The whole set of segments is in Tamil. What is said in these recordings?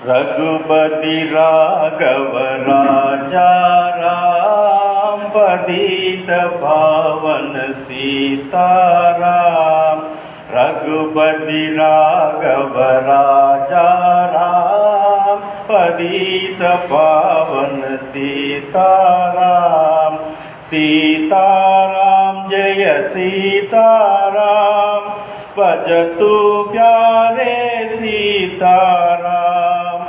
रघुपति राघव राजा राम पतित पावन सीताराम। रघुपति राघव राजा राम पतित पावन सीताराम। सीताराम जय सीताराम भजतु प्यारे सीताराम।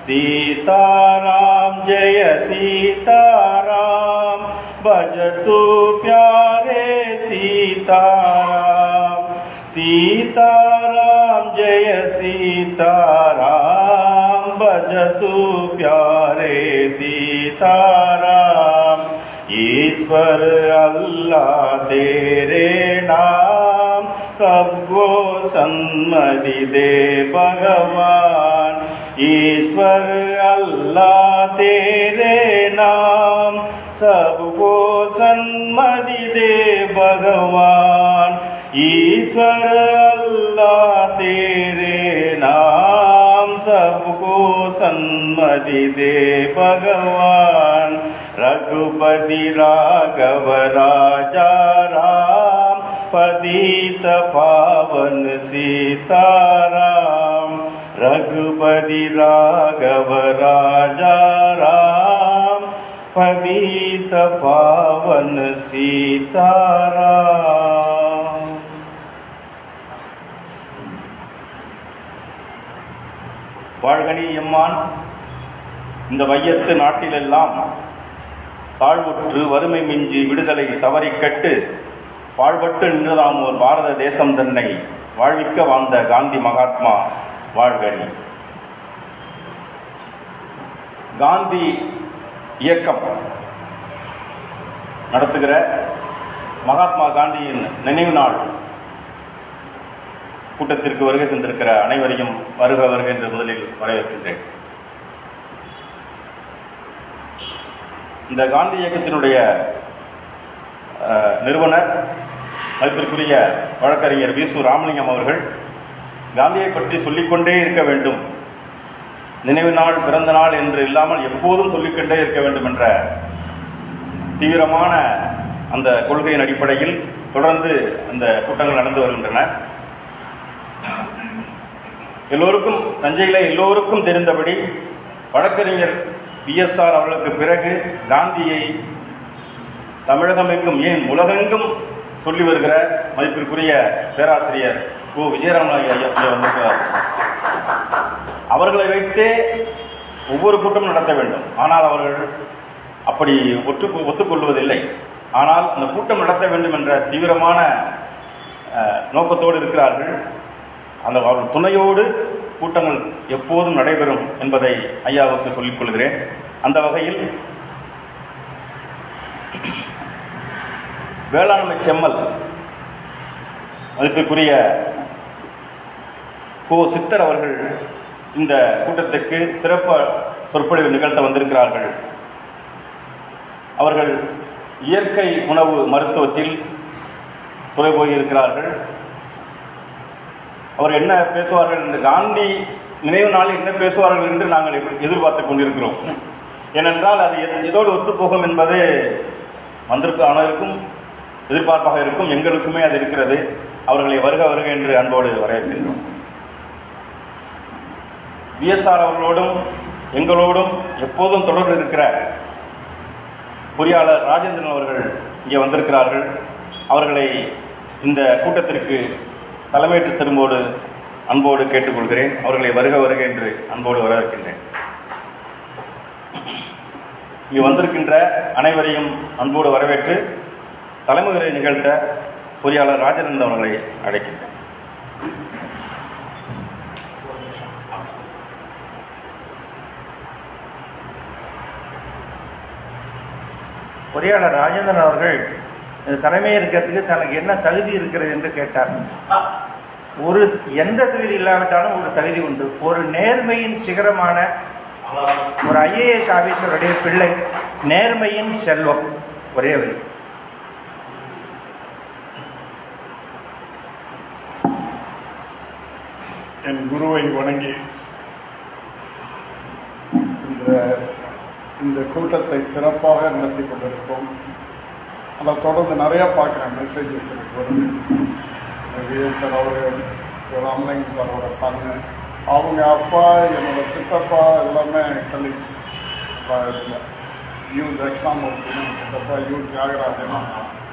सीताराम जय सीताराम भजतु प्यारे सीताराम। सीताराम जय सीताराम भजतु प्यारे सीताराम। ईश्वर अल्लाह तेरे नाम सबको सन्मति दे भगवान। ईश्वर अल्लाह तेरे नाम सबको सन्मति दे भगवान। ईश्वर अल्लाह तेरे नाम सबको सन्मति दे भगवान। रघुपति राघव राजा राम पतित पावन सीताराम। रघुपति राघव राजा राम पतित पावन सीताराम। வாழ்கனி எம்மான் இந்த வையத்து நாட்டிலெல்லாம் தாழ்வுற்று வறுமை மிஞ்சி விடுதலை தவறிக்கட்டு வாழ்பட்டு நின்றதாம் ஒரு பாரத தேசம் தன்னை வாழ்விக்க வாழ்ந்த காந்தி மகாத்மா வாழ்கனி. காந்தி இயக்கம் நடத்துகிற மகாத்மா காந்தியின் நினைவு நாள் கூட்டத்திற்கு வருகை தந்திருக்கிற அனைவரையும் வருக வருக என்று முதலில் வரவேற்கின்றேன். இந்த காந்தி இயக்கத்தினுடைய நிறுவனர் மதிப்பிற்குரிய வழக்கறிஞர் வி. சு. ராமலிங்கம் அவர்கள் காந்தியை பற்றி சொல்லிக்கொண்டே இருக்க வேண்டும், நினைவு நாள் பிறந்த நாள் என்று இல்லாமல் எப்போதும் சொல்லிக்கொண்டே இருக்க வேண்டும் என்ற தீவிரமான அந்த கொள்கையின் அடிப்படையில் தொடர்ந்து அந்த கூட்டங்கள் நடந்து வருகின்றன. எல்லோருக்கும் தஞ்சையில் எல்லோருக்கும் தெரிந்தபடி வழக்கறிஞர் VSR அவர்களுக்கு பிறகு காந்தியை தமிழகம் எங்கும் ஏன் உலகெங்கும் சொல்லி வருகிற மதிப்பிற்குரிய பேராசிரியர் கு. விஜயராமன் ஐயா வந்திருக்கிறார். அவர்களை வைத்தே ஒவ்வொரு கூட்டம் நடத்த வேண்டும். ஆனால் அவர்கள் அப்படி ஒத்துக்கொள்வதில்லை. ஆனால் அந்த கூட்டம் நடத்த வேண்டும் என்ற தீவிரமான நோக்கத்தோடு இருக்கிறார்கள். அந்த அவர்கள் துணையோடு கூட்டங்கள் எப்போதும் நடைபெறும் என்பதை ஐயாவுக்கு சொல்லிக் கொள்கிறேன். அந்த வகையில் வேளாண்மை செம்மல் மதிப்பிற்குரிய கோ. சித்தர் அவர்கள் இந்த கூட்டத்திற்கு சிறப்பு சொற்பொழிவு நிகழ்த்த வந்திருக்கிறார்கள். அவர்கள் இயற்கை உணவு மருத்துவத்தில் துறை போயிருக்கிறார்கள். அவர் என்ன பேசுவார்கள் என்று, காந்தி நினைவு நாளில் என்ன பேசுவார்கள் என்று நாங்கள் எதிர்பார்த்து கொண்டிருக்கிறோம். ஏனென்றால் அது இதோடு ஒத்துப்போகும் என்பது வந்திருக்கும் அனைவருக்கும் எதிர்பார்ப்பாக இருக்கும். எங்களுக்குமே அது இருக்கிறது. அவர்களை வருக வருக என்று அன்போடு வரவேற்கின்றோம். VSR அவர்களோடும் எங்களோடும் எப்போதும் தொடர்பு இருக்கிற பொறியாளர் ராஜேந்திரன் அவர்கள் இங்கே வந்திருக்கிறார்கள். அவர்களை இந்த கூட்டத்திற்கு தலைமையேற்று தரும்போடு அன்போடு கேட்டுக்கொள்கிறேன். அவர்களை வருக வருக என்று அன்போடு வரவேற்கின்றேன். இங்கு வந்திருக்கின்ற அனைவரையும் அன்போடு வரவேற்று தலைமுறை நிகழ்த்த பொறியாளர் ராஜநந்தன் அவர்களை அழைக்கின்றேன். பொறியாளர் ராஜேந்திரன் அவர்கள் தலைமை இருக்கிறதுக்கு தனக்கு என்ன தகுதி இருக்கிறது என்று கேட்டார். எந்த தகுதி இல்லாவிட்டாலும் ஒரு தகுதி உண்டு. ஒரு நேர்மையின் சிகரமான ஒரு IAS ஆபீசருடைய பிள்ளை, நேர்மையின் செல்வம். ஒரே வழி. என் குருவை வணங்கி இந்த கூட்டத்தை சிறப்பாக நடத்தி கொண்டிருக்கோம். அதை தொடர்ந்து நிறையா பார்க்குறேன், மெசேஜஸ் எனக்கு வருது. சார் அவர் ராமலிங்கம் சாரோட சன்னு, அவங்க அப்பா, என்னோட சித்தப்பா எல்லாமே கலீக்ஸ். யூ தட்சிணாமூர்த்தி சித்தப்பா, யூ தியாகராஜன்,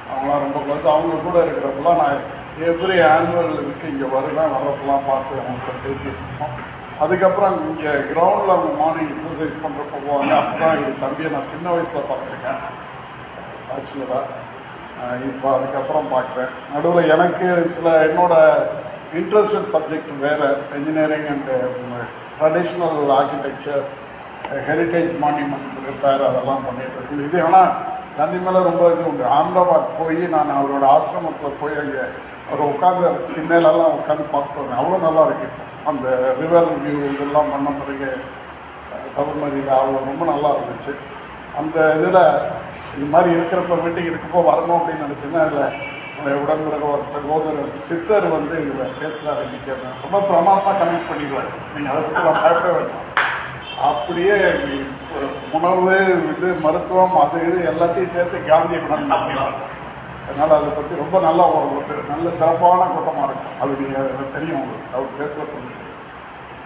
அவங்களாம் ரொம்ப க்ளோஸ். அவங்க கூட இருக்கிறப்பெல்லாம் நான் எவ்ரி ஆனுவல் இதுக்கு இங்கே வருவேன். வரப்பெல்லாம் பார்த்து அவங்கள்ட்ட பேசியிருக்கோம். அதுக்கப்புறம் இங்கே கிரவுண்டில் அவங்க மார்னிங் எக்ஸசைஸ் பண்ணுறப்போ போவாங்க. அப்போ தான் எங்கள் தம்பியை நான் சின்ன வயசில் பார்த்துருக்கேன் ஆக்சுவலாக. இப்போ அதுக்கப்புறம் பார்க்குறேன். நடுவில் எனக்கு சில என்னோட இன்ட்ரெஸ்டட் சப்ஜெக்ட் வேறு, engineering and traditional architecture, heritage monuments repair, அதெல்லாம் பண்ணிகிட்டு இருக்கேன். இது ஆனால் காந்தி மேலே ரொம்ப இது உண்டு. அகமதாபாத் போய் நான் அவரோட ஆசிரமத்தில் போய் அங்கே அவர் உட்காந்து பின்னேலெல்லாம் உட்காந்து பார்த்துட்டு வரேன். அவ்வளோ நல்லா இருக்கு. அந்த ரிவர் வியூ இதெல்லாம் பண்ண பிறகு சபர்மதியில் அவ்வளோ ரொம்ப நல்லா இருந்துச்சு. அந்த இதில் இது மாதிரி இருக்கிறப்ப மீட்டிங் இருக்கப்போ வரணும் அப்படின்னு நினச்சின்னா அதில் உடன்பிறகு ஒரு சகோதரர் சித்தர் இதில் பேசுகிறாரு. இன்றைக்கி ரொம்ப பிரமாதமாக கனெக்ட் பண்ணிடுவார். நீங்கள் அதை பற்றி நான் பயப்பட வேண்டாம். அப்படியே உணவு மருத்துவம் அது இது எல்லாத்தையும் சேர்த்து காந்தியை பண்ணணும். அதனால் அதை பற்றி ரொம்ப நல்லா ஒரு நல்ல சிறப்பான கூட்டமாக இருக்கும். அது நீங்கள் தெரியும் உங்களுக்கு. அவர் பேசுகிறது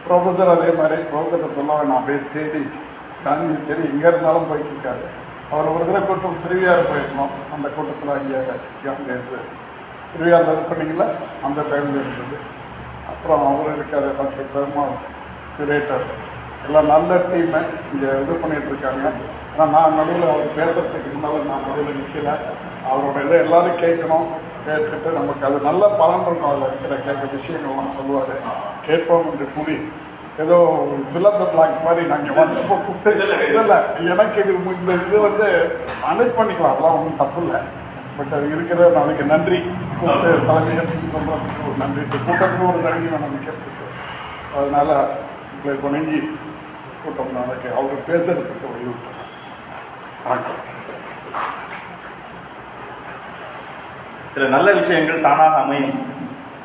ப்ரொஃபஸர் அதே மாதிரி ப்ரொஃபஸர்கிட்ட சொல்ல வேணாம். அப்படியே தேடி காந்தி தேடி எங்கே இருந்தாலும் போயிட்டு இருக்காரு. அவர் ஒரு தடவை கூட்டம் திருவிழாறு போயிருக்கணும். அந்த கூட்டத்தில் இங்கே திருவிழாவில் இது பண்ணிங்களா அந்த டைமில் இருந்தது. அப்புறம் அவர் இருக்கார் டாக்டர் பெருமாள் கியூரேட்டர், எல்லாம் நல்ல டீமை இங்கே இது பண்ணிகிட்ருக்காங்க. ஆனால் நான் நடுவில் அவர் பேசுறதுக்கு முன்னால் நான் நடுவில் நிற்கல. அவரோட இதை எல்லோரும் கேட்கணும். கேட்டுட்டு நமக்கு அது நல்ல பலன் இருக்கும். அதில் சில கேட்க விஷயங்கள்லாம் சொல்லுவார். கேட்போம் என்று கூடி ஏதோ ஃபில்லப் த பிளாங்க் மாதிரி நாங்கள் வந்தப்போ கூப்பிட்டு இல்லை எனக்கு இந்த இது அனலைஸ் பண்ணிக்கலாம். அதெல்லாம் ஒன்றும் தப்பு இல்லை. பட் அது இருக்கிற நாளைக்கு நன்றி கூப்பிட்டு தலைமையேற்று சொல்கிறதுக்கு ஒரு நன்றி, கூட்டத்துக்கு ஒரு நன்றி நான் நினைக்கிறதுக்கு. அதனால் உங்களை வணங்கி கூட்டம் நாளைக்கு அவர் பேசுறதுக்கு வழிவிட்டுறேன். வணக்கம். சில நல்ல விஷயங்கள் தானாக அமையும்.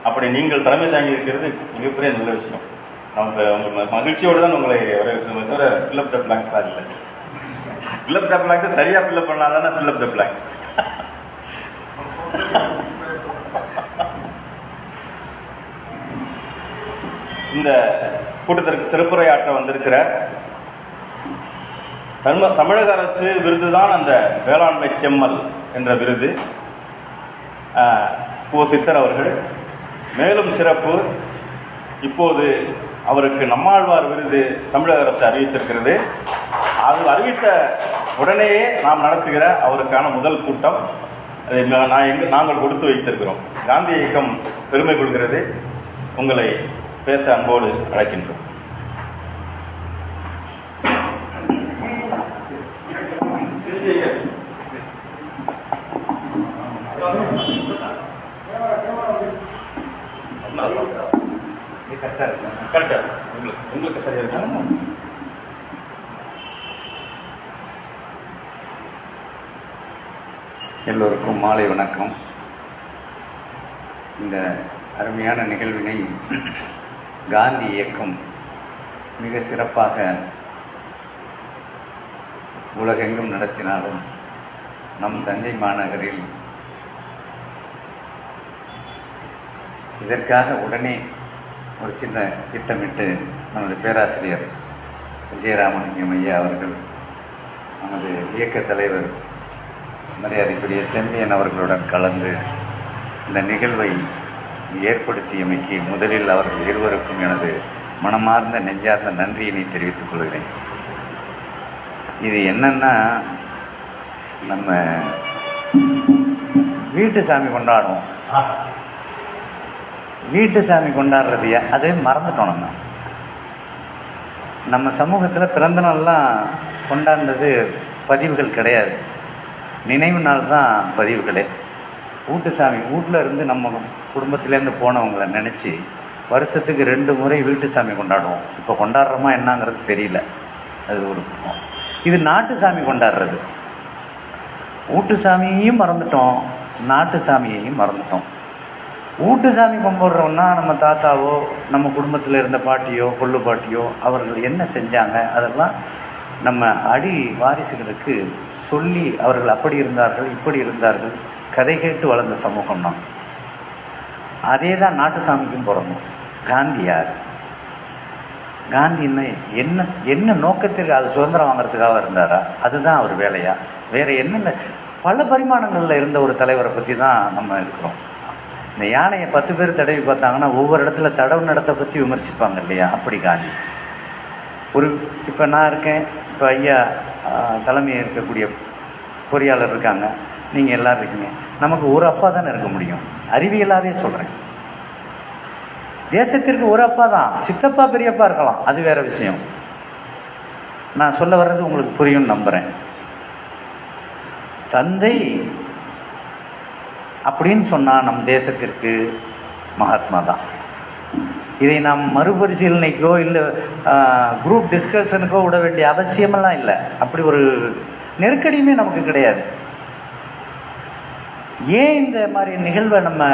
அப்படி நீங்கள் தலைமை தாங்கி இருக்கிறது மிகப்பெரிய நல்ல விஷயம். நமக்கு உங்கள் மகிழ்ச்சியோடு தான் உங்களை வரவேற்கிறோமே தவிர ஃபில்லப் த பிளாங்க்ஸாக இல்லை. ஃபில்லப் த பிளாங்க்ஸை சரியாக ஃபில்லப் பண்ணால் தானே ஃபில்லப் த பிளாங்க்ஸ். இந்த கூட்டத்திற்கு சிறப்புரையாற்ற வந்திருக்கிற தமிழக அரசு விருது தான் அந்த வேளாண்மை செம்மல் என்ற விருது. சித்தர் அவர்கள் மேலும் சிறப்பு, இப்போது அவருக்கு நம்மாழ்வார் விருது தமிழக அரசு அறிவித்திருக்கிறது. அது அறிவித்த உடனேயே நாம் நடத்துகிற அவருக்கான முதல் கூட்டம் அதை நாங்கள் கொடுத்து வைத்திருக்கிறோம். காந்தி இயக்கம் பெருமை கொள்கிறது. உங்களை பேச அன்போடு அழைக்கின்றோம். உங்களுக்கு சரியா இருக்கு. எல்லோருக்கும் மாலை வணக்கம். இந்த அருமையான நிகழ்வினை காந்தி இயக்கம் மிக சிறப்பாக உலகெங்கும் நடத்தினாலும் நம் தஞ்சை மாநகரில் இதற்காக உடனே ஒரு சின்ன திட்டமிட்டு நமது பேராசிரியர் விஜயராமலிங்கம் ஐயா அவர்கள், நமது இயக்க தலைவர் மரியாதைக்குரிய செம்பியன் அவர்களுடன் கலந்து இந்த நிகழ்வை ஏற்படுத்தியமைக்கு முதலில் அவர்கள் இருவருக்கும் எனது மனமார்ந்த நெஞ்சார்ந்த நன்றியினை தெரிவித்துக் கொள்கிறேன். இது என்னன்னா, நம்ம வீட்டு சாமி கொண்டாடுவோம். வீட்டு சாமி கொண்டாடுறது அதே மறந்துட்டோம். நம்ம சமூகத்தில் பிறந்த நாள்லாம் கொண்டாடுறது பதிவுகள் கிடையாது, நினைவு நாள் தான் பதிவுகளே. வீட்டு சாமி வீட்டில் இருந்து நம்ம குடும்பத்திலேருந்து போனவங்களை நினச்சி வருஷத்துக்கு 2 முறை வீட்டு சாமி கொண்டாடுவோம். இப்போ கொண்டாடுறோமா என்னங்கிறது தெரியல. அது ஒரு இது நாட்டு சாமி கொண்டாடுறது. வீட்டு சாமியையும் மறந்துட்டோம், நாட்டு சாமியையும் மறந்துட்டோம். வீட்டு சாமி கும்பிட்றோம்னா நம்ம தாத்தாவோ நம்ம குடும்பத்தில் இருந்த பாட்டியோ கொள்ளு பாட்டியோ அவர்கள் என்ன செஞ்சாங்க அதெல்லாம் நம்ம அடி வாரிசுகளுக்கு சொல்லி அவர்கள் அப்படி இருந்தார்கள் இப்படி இருந்தார்கள் கதை கேட்டு வளர்ந்த சமூகம் தான். அதே தான் நாட்டு சாமிக்கும் பிறந்தோம். காந்தி யார்? காந்தி என்ன என்ன நோக்கத்திற்கு அது சுதந்திரம் வாங்கிறதுக்காக இருந்தாரா? அதுதான் அவர் வேலையா? வேறு என்னென்ன பல பரிமாணங்களில் இருந்த ஒரு தலைவரை பற்றி தான் நம்ம இருக்கிறோம். இந்த யானையை 10 பேர் தடவி பார்த்தாங்கன்னா ஒவ்வொரு இடத்துல தடவு நடத்தை பற்றி விமர்சிப்பாங்க இல்லையா? அப்படி காந்தி இப்போ நான் இருக்கேன், இப்போ ஐயா தலைமையை இருக்கக்கூடிய பொறியாளர் இருக்காங்க, நீங்கள் எல்லோரும் இருக்கீங்க. நமக்கு ஒரு அப்பா தானே இருக்க முடியும். அறிவியலாகவே சொல்கிறேன், தேசத்திற்கு ஒரு அப்பா தான். சித்தப்பா பெரியப்பா இருக்கலாம், அது வேறு விஷயம். நான் சொல்ல வர்றது உங்களுக்கு புரியும்னு நம்புகிறேன். தந்தை அப்படின்னு சொன்னால் நம் தேசத்திற்கு மகாத்மா தான். இதை நாம் மறுபரிசீலனைக்கோ இல்லை குரூப் டிஸ்கஷனுக்கோ விட வேண்டிய அவசியமெல்லாம் இல்லை. அப்படி ஒரு நெருக்கடியுமே நமக்கு கிடையாது. ஏன் இந்த மாதிரி நிகழ்வை நம்ம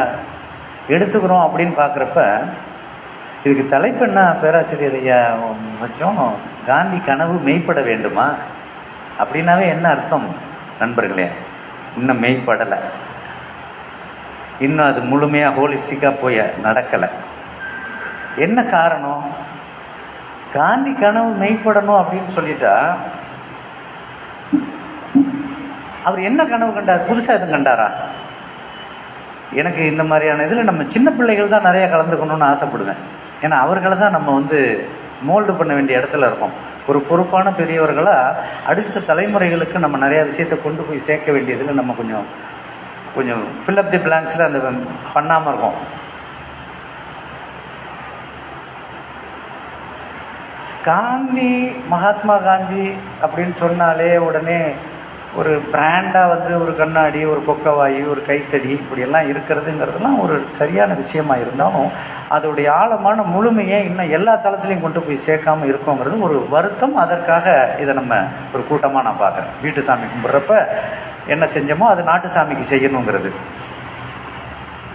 எடுத்துக்கிறோம் அப்படின்னு பார்க்குறப்ப இதுக்கு தலைப்பு என்ன? பேராசிரியர் ஐயா வச்சோம், காந்தி கனவு மெய்ப்பட வேண்டுமா அப்படின்னாவே என்ன அர்த்தம் நண்பர்களே? இன்னும் மெய்ப்படலை, இன்னும் அது முழுமையாக ஹோலிஸ்டிக்காக போய் நடக்கலை. என்ன காரணம்? காந்தி கனவு மெய்ப்படணும் அப்படின்னு சொல்லிட்டா அவர் என்ன கனவு கண்டார்? புதுசாக எதுவும் கண்டாரா? எனக்கு இந்த மாதிரியான இதில் நம்ம சின்ன பிள்ளைகள் தான் நிறையா கலந்துக்கணும்னு ஆசைப்படுவேன். ஏன்னா அவர்களை தான் நம்ம மோல்டு பண்ண வேண்டிய இடத்துல இருக்கோம். ஒரு பொறுப்பான பெரியவர்களாக அடுத்த தலைமுறைகளுக்கு நம்ம நிறையா விஷயத்தை கொண்டு போய் சேர்க்க வேண்டியதில் நம்ம கொஞ்சம் ஃபில் தி பிளாங்க்ஸில் அந்த பண்ணாமல் இருக்கோம். காந்தி, மகாத்மா காந்தி அப்படின்னு சொன்னாலே உடனே ஒரு பிராண்டாக ஒரு கண்ணாடி, ஒரு கொக்கவாயி, ஒரு கைத்தடி இப்படியெல்லாம் இருக்கிறதுங்கிறதுலாம் ஒரு சரியான விஷயமா இருந்தாலும் அதோடைய ஆழமான முழுமையை இன்னும் எல்லா தளத்துலையும் கொண்டு போய் சேர்க்காமல் இருக்கோங்கிறது ஒரு வருத்தம். அதற்காக இதை நம்ம ஒரு கூட்டமாக நான் பார்க்குறேன். வீட்டு சாமி கும்பிட்றப்ப என்ன செஞ்சோமோ அது நாட்டு சாமிக்கு செய்யணுங்கிறது.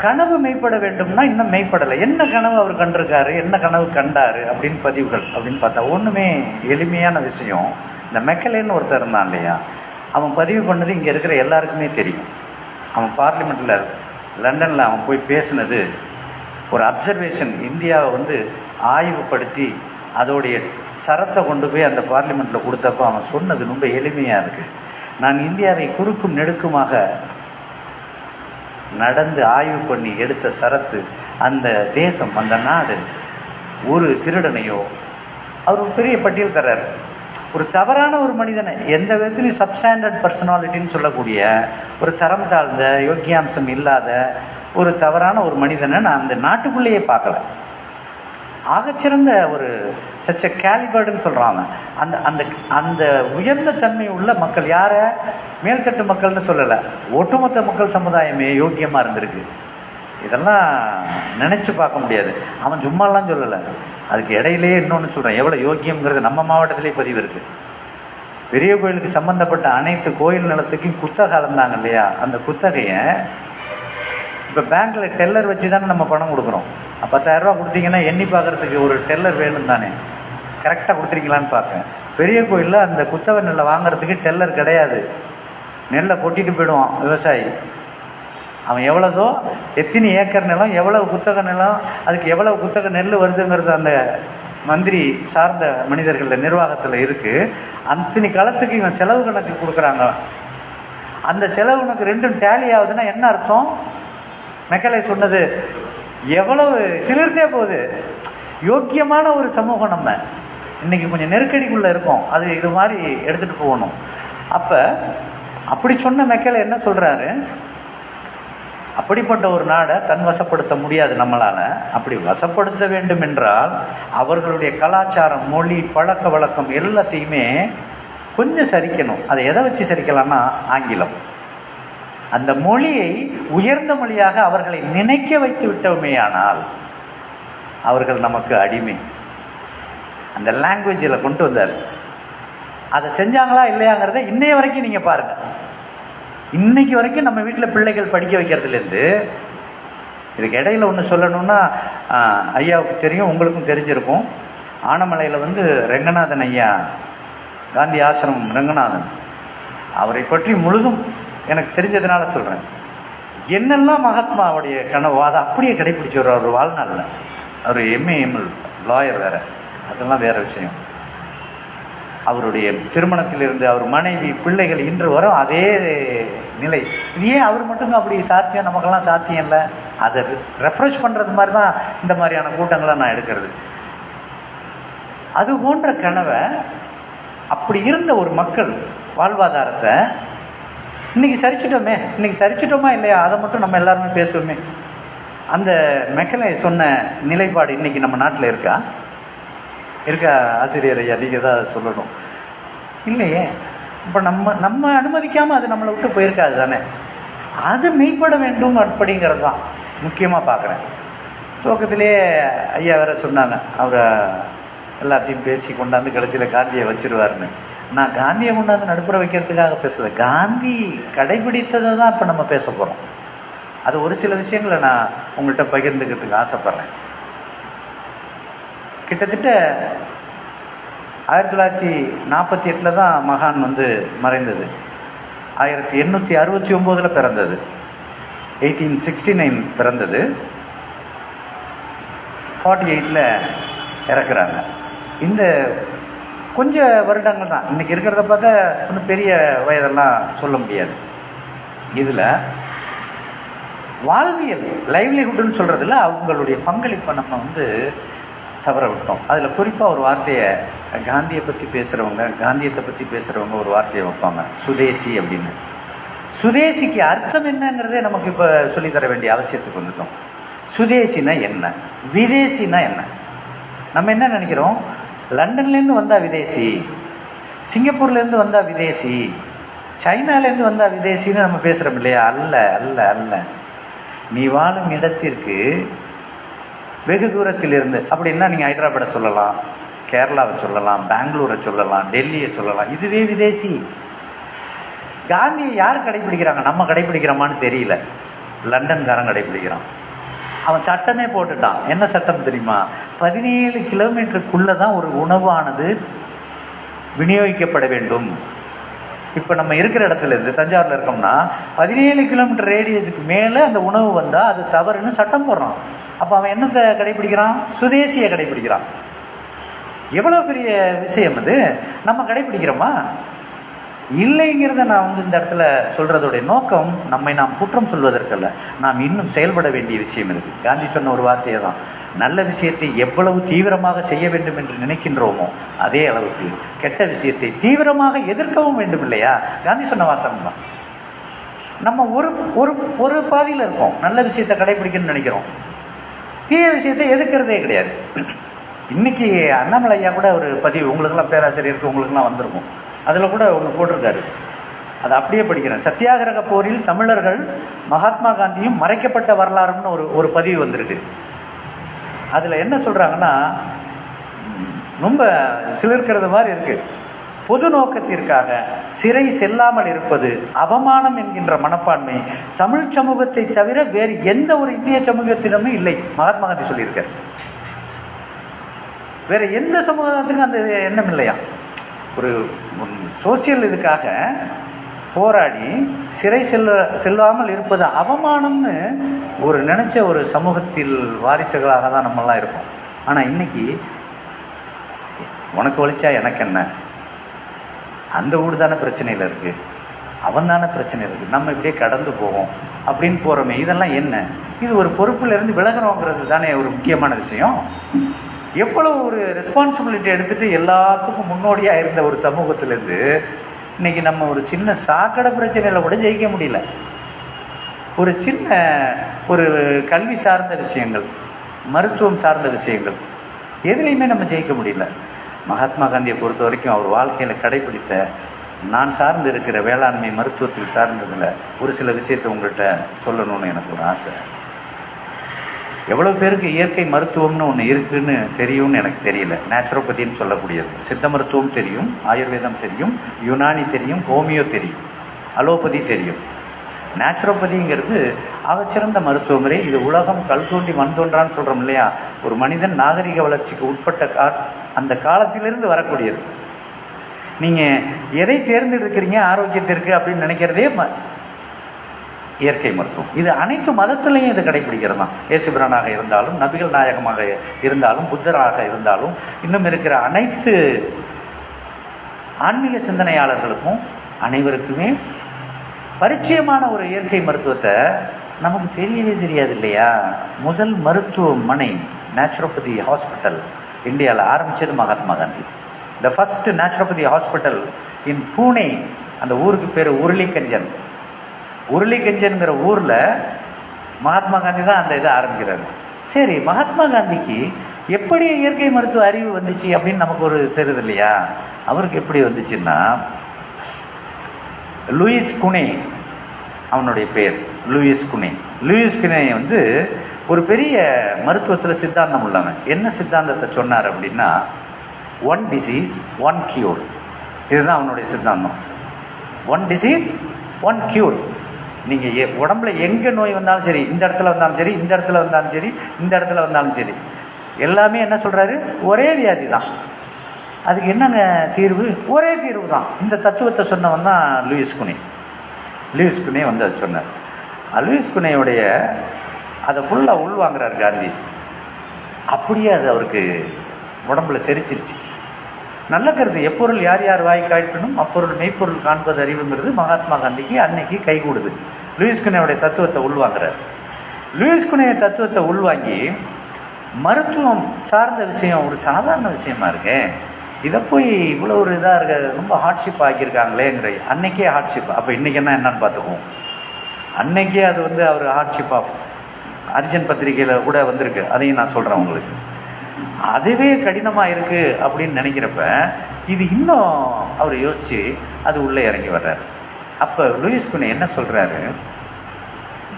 கனவு மெய்ப்பட வேண்டும்னா இன்னும் மெய்ப்படலை. என்ன கனவு அவர் கண்டிருக்காரு, என்ன கனவு கண்டார் அப்படின்னு பதிவுகள் அப்படின்னு பார்த்தா ஒன்றுமே எளிமையான விஷயம். இந்த மெக்கலேன்னு ஒருத்தர் இருந்தான் இல்லையா, அவன் பதிவு பண்ணது இங்கே இருக்கிற எல்லாருக்குமே தெரியும். அவன் பார்லிமெண்ட்டில் லண்டனில் அவன் போய் பேசினது ஒரு அப்சர்வேஷன். இந்தியாவை ஆய்வுப்படுத்தி அதோடைய சரத்தை கொண்டு போய் அந்த பார்லிமெண்ட்டில் கொடுத்தப்போ அவன் சொன்னது ரொம்ப எளிமையாக இருக்குது. நான் இந்தியாவை குறுக்கும் நெடுக்குமாக நடந்து ஆய்வு பண்ணி எடுத்த சரத்து, அந்த தேசம், அந்த நாடு ஒரு திருடனையோ, அவர் ஒரு பெரிய பட்டியல் தர்றார். ஒரு தவறான ஒரு மனிதனை, எந்த விதத்துலையும் சப்ஸ்டாண்டர்ட் பர்சனாலிட்டின்னு சொல்லக்கூடிய ஒரு தரம் தாழ்ந்த யோக்கியாம்சம் இல்லாத ஒரு தவறான ஒரு மனிதனை நான் அந்த நாட்டுக்குள்ளேயே பார்க்கல. ஆகச்சிறந்த ஒரு சச்ச கேலிபர்டுன்னு சொல்கிறாங்க. அந்த அந்த அந்த உயர்ந்த தன்மை உள்ள மக்கள் யாரை? மேல்தட்டு மக்கள்னு சொல்லலை, ஒட்டுமொத்த மக்கள் சமுதாயமே யோக்கியமாக இருந்திருக்கு. இதெல்லாம் நினச்சி பார்க்க முடியாது. அவன் சும்மாலாம் சொல்லலை. அதுக்கு இடையிலேயே இன்னொன்று சொல்கிறேன், எவ்வளோ யோக்கியங்கிறது நம்ம மாவட்டத்திலே பதிவு இருக்குது. பெரிய கோயிலுக்கு சம்மந்தப்பட்ட அனைத்து கோயில் நிலத்துக்கும் குத்தகை இருந்தாங்க இல்லையா, அந்த குத்தகையை இப்போ பேங்க்கில் டெல்லர் வச்சு தானே நம்ம பணம் கொடுக்குறோம். 10,000 ரூபா கொடுத்தீங்கன்னா எண்ணி பார்க்குறதுக்கு ஒரு டெல்லர் வேணும் தானே, கரெக்டாக கொடுத்துருக்கீங்களான்னு பார்க்க. பெரிய கோயிலில் அந்த குத்தகை நெல்லை வாங்குறதுக்கு டெல்லர் கிடையாது. நெல்லை கொட்டிட்டு போயிடுவான் விவசாயி. அவன் எவ்வளோதோ, எத்தனை ஏக்கர் நிலம், எவ்வளவு குத்தகை நிலம், அதுக்கு எவ்வளவு குத்தகை நெல் வருதுங்கிறது அந்த மந்திரி சார்ந்த மனிதர்கள் நிர்வாகத்தில் இருக்குது. அத்தனை காலத்துக்கு இவன் செலவு கணக்கு கொடுக்குறாங்க. அந்த செலவு கணக்கு ரெண்டும் டேலி ஆகுதுன்னா என்ன அர்த்தம்? மெக்கலே சொன்னது எவ்வளவு சிலிர்த்தே போகுது. யோக்கியமான ஒரு சமூகம் நம்ம இன்னைக்கு கொஞ்சம் நெருக்கடிக்குள்ள இருக்கோம். அது இது மாதிரி எடுத்துட்டு போகணும். அப்ப அப்படி சொன்ன மெக்கேலே என்ன சொல்றாரு, அப்படிப்பட்ட ஒரு நாடை தன் வசப்படுத்த முடியாது நம்மளால. அப்படி வசப்படுத்த வேண்டும் என்றால் அவர்களுடைய கலாச்சாரம், மொழி, பழக்க வழக்கம் எல்லாத்தையுமே கொஞ்சம் சரிக்கணும். அதை எதை வச்சு சரிக்கலாம்னா ஆங்கிலம். அந்த மொழியை உயர்ந்த மொழியாக அவர்களை நினைக்க வைத்து விட்டோமேயானால் அவர்கள் நமக்கு அடிமை. அந்த லாங்குவேஜில் கொண்டு வந்தார். அதை செஞ்சாங்களா இல்லையாங்கிறத இன்னைய வரைக்கும் நீங்கள் பாருங்க. இன்னைக்கு வரைக்கும் நம்ம வீட்டில் பிள்ளைகள் படிக்க வைக்கிறதுலேருந்து, இதுக்கு இடையில ஒன்று சொல்லணும்னா, ஐயாவுக்கு தெரியும், உங்களுக்கும் தெரிஞ்சிருக்கும். ஆனமலையில் வந்து ரெங்கநாதன் ஐயா, காந்தி ஆசிரமம் ரெங்கநாதன், அவரை பற்றி முழுதும் எனக்கு தெரிஞ்சதுனால சொல்கிறேன். என்னெல்லாம் மகாத்மாவுடைய கனவோ அதை அப்படியே கடைபிடிச்சி வருவார் ஒரு வாழ்நாளில். அவர் எம்ஏஎம்எல் லாயர் வேறு, அதெல்லாம் வேறு விஷயம். அவருடைய திருமணத்திலிருந்து அவர் மனைவி, பிள்ளைகள் இன்று வரும் அதே நிலை. இது ஏன் அவர் மட்டும்தான் அப்படி சாத்தியம், நமக்கெல்லாம் சாத்தியம் இல்லை? அதை ரெஃப்ரெஷ் பண்ணுறது மாதிரி தான் இந்த மாதிரியான கூட்டங்களை நான் எடுக்கிறது. அது போன்ற கனவை, அப்படி இருந்த ஒரு மக்கள் வாழ்வாதாரத்தை இன்னைக்கு சரிச்சிட்டோமே. இன்னைக்கு சரிச்சிட்டோமா இல்லையா, அதை மட்டும் நம்ம எல்லாருமே பேசுவோமே. அந்த மெக்கலே சொன்ன நிலைப்பாடு இன்னைக்கு நம்ம நாட்டில் இருக்கா? ஆசிரியர் ஐயா, நீங்கள் தான் சொல்லணும். இல்லையே. இப்போ நம்ம அனுமதிக்காமல் அது நம்மளை விட்டு போயிருக்காது தானே. அது மெய்ப்பட வேண்டும் அப்படிங்கிறது தான் முக்கியமாக பார்க்குறேன். துவக்கத்திலே ஐயா வேற சொன்னாங்க, அவரை எல்லாத்தையும் பேசி கொண்டாந்து கடைசியில் காந்தியை வச்சிருவாருன்னு. நான் காந்தியை கொண்டாந்து நடுப்புற வைக்கிறதுக்காக பேசலை, காந்தி கடைபிடித்ததை தான் இப்போ நம்ம பேச போகிறோம். அது ஒரு சில விஷயங்களை நான் உங்கள்கிட்ட பகிர்ந்துக்கிறதுக்கு ஆசைப்பட்றேன். கிட்டத்தட்ட 1948 தான் மகான் வந்து மறைந்தது. 1869 பிறந்தது. 1869 பிறந்தது, 48 இறக்குறாங்க. இந்த கொஞ்ச வருடங்கள் தான். இன்னைக்கு இருக்கிறத பார்த்தா ஒன்றும் பெரிய வயதெல்லாம் சொல்ல முடியாது. இதில் வாழ்வியல் லைவ்லிஹுட்னு சொல்கிறதுல அவங்களுடைய பங்களிப்பை நம்ம வந்து தவற விட்டோம். அதில் குறிப்பாக ஒரு வார்த்தையை காந்தியை பற்றி பேசுகிறவங்க, காந்தியத்தை பற்றி பேசுகிறவங்க ஒரு வார்த்தையை வைப்பாங்க, சுதேசி அப்படின்னு. சுதேசிக்கு அர்த்தம் என்னங்கிறதே நமக்கு இப்போ சொல்லித்தர வேண்டிய அவசியத்துக்கு வந்துட்டோம். சுதேசினா என்ன, விதேசினா என்ன? நம்ம என்ன நினைக்கிறோம், லண்டன்லேருந்து வந்தால் விதேசி, சிங்கப்பூர்லேருந்து வந்தால் விதேசி, சைனாலேருந்து வந்தால் விதேசின்னு நம்ம பேசுகிறோம் இல்லையா? அல்ல அல்ல அல்ல. நீ வாழும் இடத்திற்கு வெகு தூரத்தில் இருந்து, அப்படின்னா நீங்கள் ஹைதராபாடை சொல்லலாம், கேரளாவை சொல்லலாம், பெங்களூரை சொல்லலாம், டெல்லியை சொல்லலாம், இதுவே விதேசி. காந்தியை யார் கடைபிடிக்கிறாங்க? நம்ம கடைபிடிக்கிறோமான்னு தெரியல. லண்டன்காரன் கடைபிடிக்கிறான். அவன் சட்டமே போட்டுட்டான். என்ன சட்டம் தெரியுமா? 17 கிலோமீட்டருக்குள்ளே தான் ஒரு உணவானது விநியோகிக்கப்பட வேண்டும். இப்போ நம்ம இருக்கிற இடத்துல இருந்து தஞ்சாவூரில் இருக்கோம்னா 17 கிலோமீட்டர் ரேடியஸுக்கு மேலே அந்த உணவு வந்தால் அது தவறுன்னு சட்டம் போடுறான். அப்போ அவன் என்னத்தை கடைபிடிக்கிறான்? சுதேசியை கடைபிடிக்கிறான். எவ்வளோ பெரிய விஷயம் அது! நம்ம கடைபிடிக்கிறோமா இல்லைங்கிறத நான் வந்து இந்த இடத்துல சொல்கிறதோடைய நோக்கம் நம்மை நாம் குற்றம் சொல்வதற்கல்ல, நாம் இன்னும் செயல்பட வேண்டிய விஷயம் இருக்குது. காந்தி சொன்ன ஒரு வார்த்தையை தான், நல்ல விஷயத்தை எவ்வளவு தீவிரமாக செய்ய வேண்டும் என்று நினைக்கின்றோமோ அதே அளவுக்கு கெட்ட விஷயத்தை தீவிரமாக எதிர்க்கவும் வேண்டும் இல்லையா? காந்தி சொன்ன வாசகம் தான். நம்ம ஒரு பாதியில் இருக்கோம், நல்ல விஷயத்தை கடைபிடிக்கணும்னு நினைக்கிறோம், தீய விஷயத்தை எதிர்க்கிறதே கிடையாது. இன்னைக்கு அண்ணாமலை ஐயா கூட ஒரு பதிவு, உங்களுக்கெல்லாம் பேராசிரியருக்கு உங்களுக்கெல்லாம் வந்திருக்கும், அதில் கூட ஒன்று போட்டிருக்காரு. அதை அப்படியே படிக்கிறேன். சத்தியாகிரக போரில் தமிழர்கள் மகாத்மா காந்தியும் மறைக்கப்பட்ட வரலாறுன்னு ஒரு பதிவு வந்திருக்கு. அதில் என்ன சொல்கிறாங்கன்னா, ரொம்ப சிலிர்க்கிறது மாதிரி இருக்கு. பொது நோக்கத்திற்காக சிறை செல்லாமல் இருப்பது அவமானம் என்கின்ற மனப்பான்மை தமிழ் சமூகத்தை தவிர வேறு எந்த ஒரு இந்திய சமூகத்திடமே இல்லை. மகாத்மா காந்தி சொல்லியிருக்கார். வேற எந்த சமூகத்துக்கும் அந்த எண்ணம் இல்லையா? ஒரு சோசியல் இதுக்காக போராடி சிறை செல்லாமல் இருப்பது அவமானம்னு ஒரு நினைச்ச ஒரு சமூகத்தில் வாரிசுகளாக தான் நம்மெல்லாம் இருக்கோம். ஆனால் இன்னைக்கு உனக்கு வலிச்சா எனக்கு என்ன, அந்த ஊடு தானே பிரச்சனையில் இருக்குது, அவன் தானே பிரச்சனை இருக்குது, நம்ம இப்படியே கடந்து போவோம் அப்படின்னு போகிறோமே. இதெல்லாம் என்ன? இது ஒரு பொறுப்பிலிருந்து விலகிறோங்கிறது தானே ஒரு முக்கியமான விஷயம். எவ்வளவு ஒரு ரெஸ்பான்சிபிலிட்டி எடுத்துட்டு எல்லாத்துக்கும் முன்னோடியாக இருந்த ஒரு சமூகத்திலேருந்து இன்னைக்கு நம்ம ஒரு சின்ன சாக்கடை பிரச்சனையில் கூட ஜெயிக்க முடியல. ஒரு சின்ன ஒரு கல்வி சார்ந்த விஷயங்கள், மருத்துவம் சார்ந்த விஷயங்கள் எதுலேயுமே நம்ம ஜெயிக்க முடியல. மகாத்மா காந்தியை பொறுத்த வரைக்கும் அவர் வாழ்க்கையில் கடைபிடித்த நான் சார்ந்து இருக்கிற வேளாண்மை மருத்துவத்தில் சார்ந்ததில் ஒரு சில விஷயத்தை உங்கள்கிட்ட சொல்லணும்னு எனக்கு ஒரு ஆசை. எவ்வளோ பேருக்கு இயற்கை மருத்துவம்னு ஒன்று இருக்குதுன்னு தெரியும்னு எனக்கு தெரியல. நேச்சுரோபதின்னு சொல்லக்கூடியது, சித்த மருத்துவம் தெரியும், ஆயுர்வேதம் தெரியும், யுனானி தெரியும், ஹோமியோ தெரியும், அலோபதி தெரியும். நேச்சுரோபதிங்கிறது ஆகச்சிறந்த மருத்துவ முறை. இது உலகம் கல் தோண்டி மண் தோன்றான்னு சொல்கிறோம் இல்லையா, ஒரு மனிதன் நாகரிக வளர்ச்சிக்கு உட்பட்ட அந்த காலத்திலிருந்து வரக்கூடியது. நீங்கள் எதை தேர்ந்தெடுக்கிறீங்க ஆரோக்கியத்திற்கு அப்படின்னு நினைக்கிறதே இயற்கை மருத்துவம். இது அனைத்து மதத்திலையும் இது கடைபிடிக்கிறது தான். இயேசுபிரானாக இருந்தாலும், நபிகள் நாயகமாக இருந்தாலும், புத்தராக இருந்தாலும், இன்னும் இருக்கிற அனைத்து ஆன்மீக சிந்தனையாளர்களுக்கும் அனைவருக்குமே பரிச்சயமான ஒரு இயற்கை மருத்துவத்தை நமக்கு தெரியவே தெரியாது இல்லையா. முதல் மருத்துவமனை நேச்சுரோபதி ஹாஸ்பிட்டல் இந்தியாவில் ஆரம்பித்தது Mahatma Gandhi. The first naturopathy hospital இன் பூனே. அந்த ஊருக்கு பேர் உருளிக்கஞ்சன். உருளிக்கஞ்சன்கிற ஊரில் மகாத்மா காந்தி தான் அந்த இதை ஆரம்பிக்கிறாரு. சரி, மகாத்மா காந்திக்கு எப்படி இயற்கை மருத்துவ அறிவு வந்துச்சு அப்படின்னு நமக்கு ஒரு தெரியுது இல்லையா. அவருக்கு எப்படி வந்துச்சுன்னா, லூயிஸ் குனே அவனுடைய பேர், லூயிஸ் குனே. லூயிஸ் குனே வந்து ஒரு பெரிய மருத்துவத்தில் சித்தாந்தம் உள்ளவன். என்ன சித்தாந்தத்தை சொன்னார் அப்படின்னா, ஒன் டிசீஸ் ஒன் கியூர். இதுதான் அவனுடைய சித்தாந்தம். One disease one cure. நீங்கள் உடம்புல எங்கே நோய் வந்தாலும் சரி, இந்த இடத்துல வந்தாலும் சரி, இந்த இடத்துல வந்தாலும் சரி, இந்த இடத்துல வந்தாலும் சரி, எல்லாமே என்ன சொல்கிறாரு, ஒரே வியாதி தான். அதுக்கு என்னங்க தீர்வு? ஒரே தீர்வு தான். இந்த தத்துவத்தை சொன்னவன் தான் லூயிஸ் குனே. லூயிஸ் குனே வந்து அது சொன்னார். லூயிஸ் குனேயுடைய அதை ஃபுல்லாக உள்வாங்கிறார் காந்தி. அப்படியே அது அவருக்கு உடம்புல செரிச்சிருச்சு. நல்ல கருத்து, எப்பொருள் யார் யார் வாய் காய்க்கணும் அப்பொருள் மெய்ப்பொருள் காண்பது அறிவுங்கிறது மகாத்மா காந்திக்கு அன்னைக்கு கைகூடுது. லூயிஸ் குனேயுடைய தத்துவத்தை உள்வாங்கிறார். லூயிஸ் குனே தத்துவத்தை உள்வாங்கி மருத்துவம் சார்ந்த விஷயம் ஒரு சாதாரண விஷயமா இருக்கு, இதை போய் இவ்வளோ ஒரு இதாக இருக்க ரொம்ப ஹார்ட்ஷிப் ஆக்கியிருக்காங்களேங்கிற அன்னைக்கே ஹார்ட்ஷிப். அப்போ இன்றைக்கி என்னன்னு பார்த்துக்குவோம். அன்னைக்கே அது வந்து அவர் ஹார்ட்ஷிப் ஆஃப் அர்ஜுன் பத்திரிகையில் கூட வந்திருக்கு, அதையும் நான் சொல்கிறேன் உங்களுக்கு. அதுவே கடினமாக இருக்குது அப்படின்னு நினைக்கிறப்ப இது இன்னும் அவர் யோசித்து அது உள்ளே இறங்கி வர்றார். அப்போ லூயிஸ் குனே என்ன சொல்கிறாரு,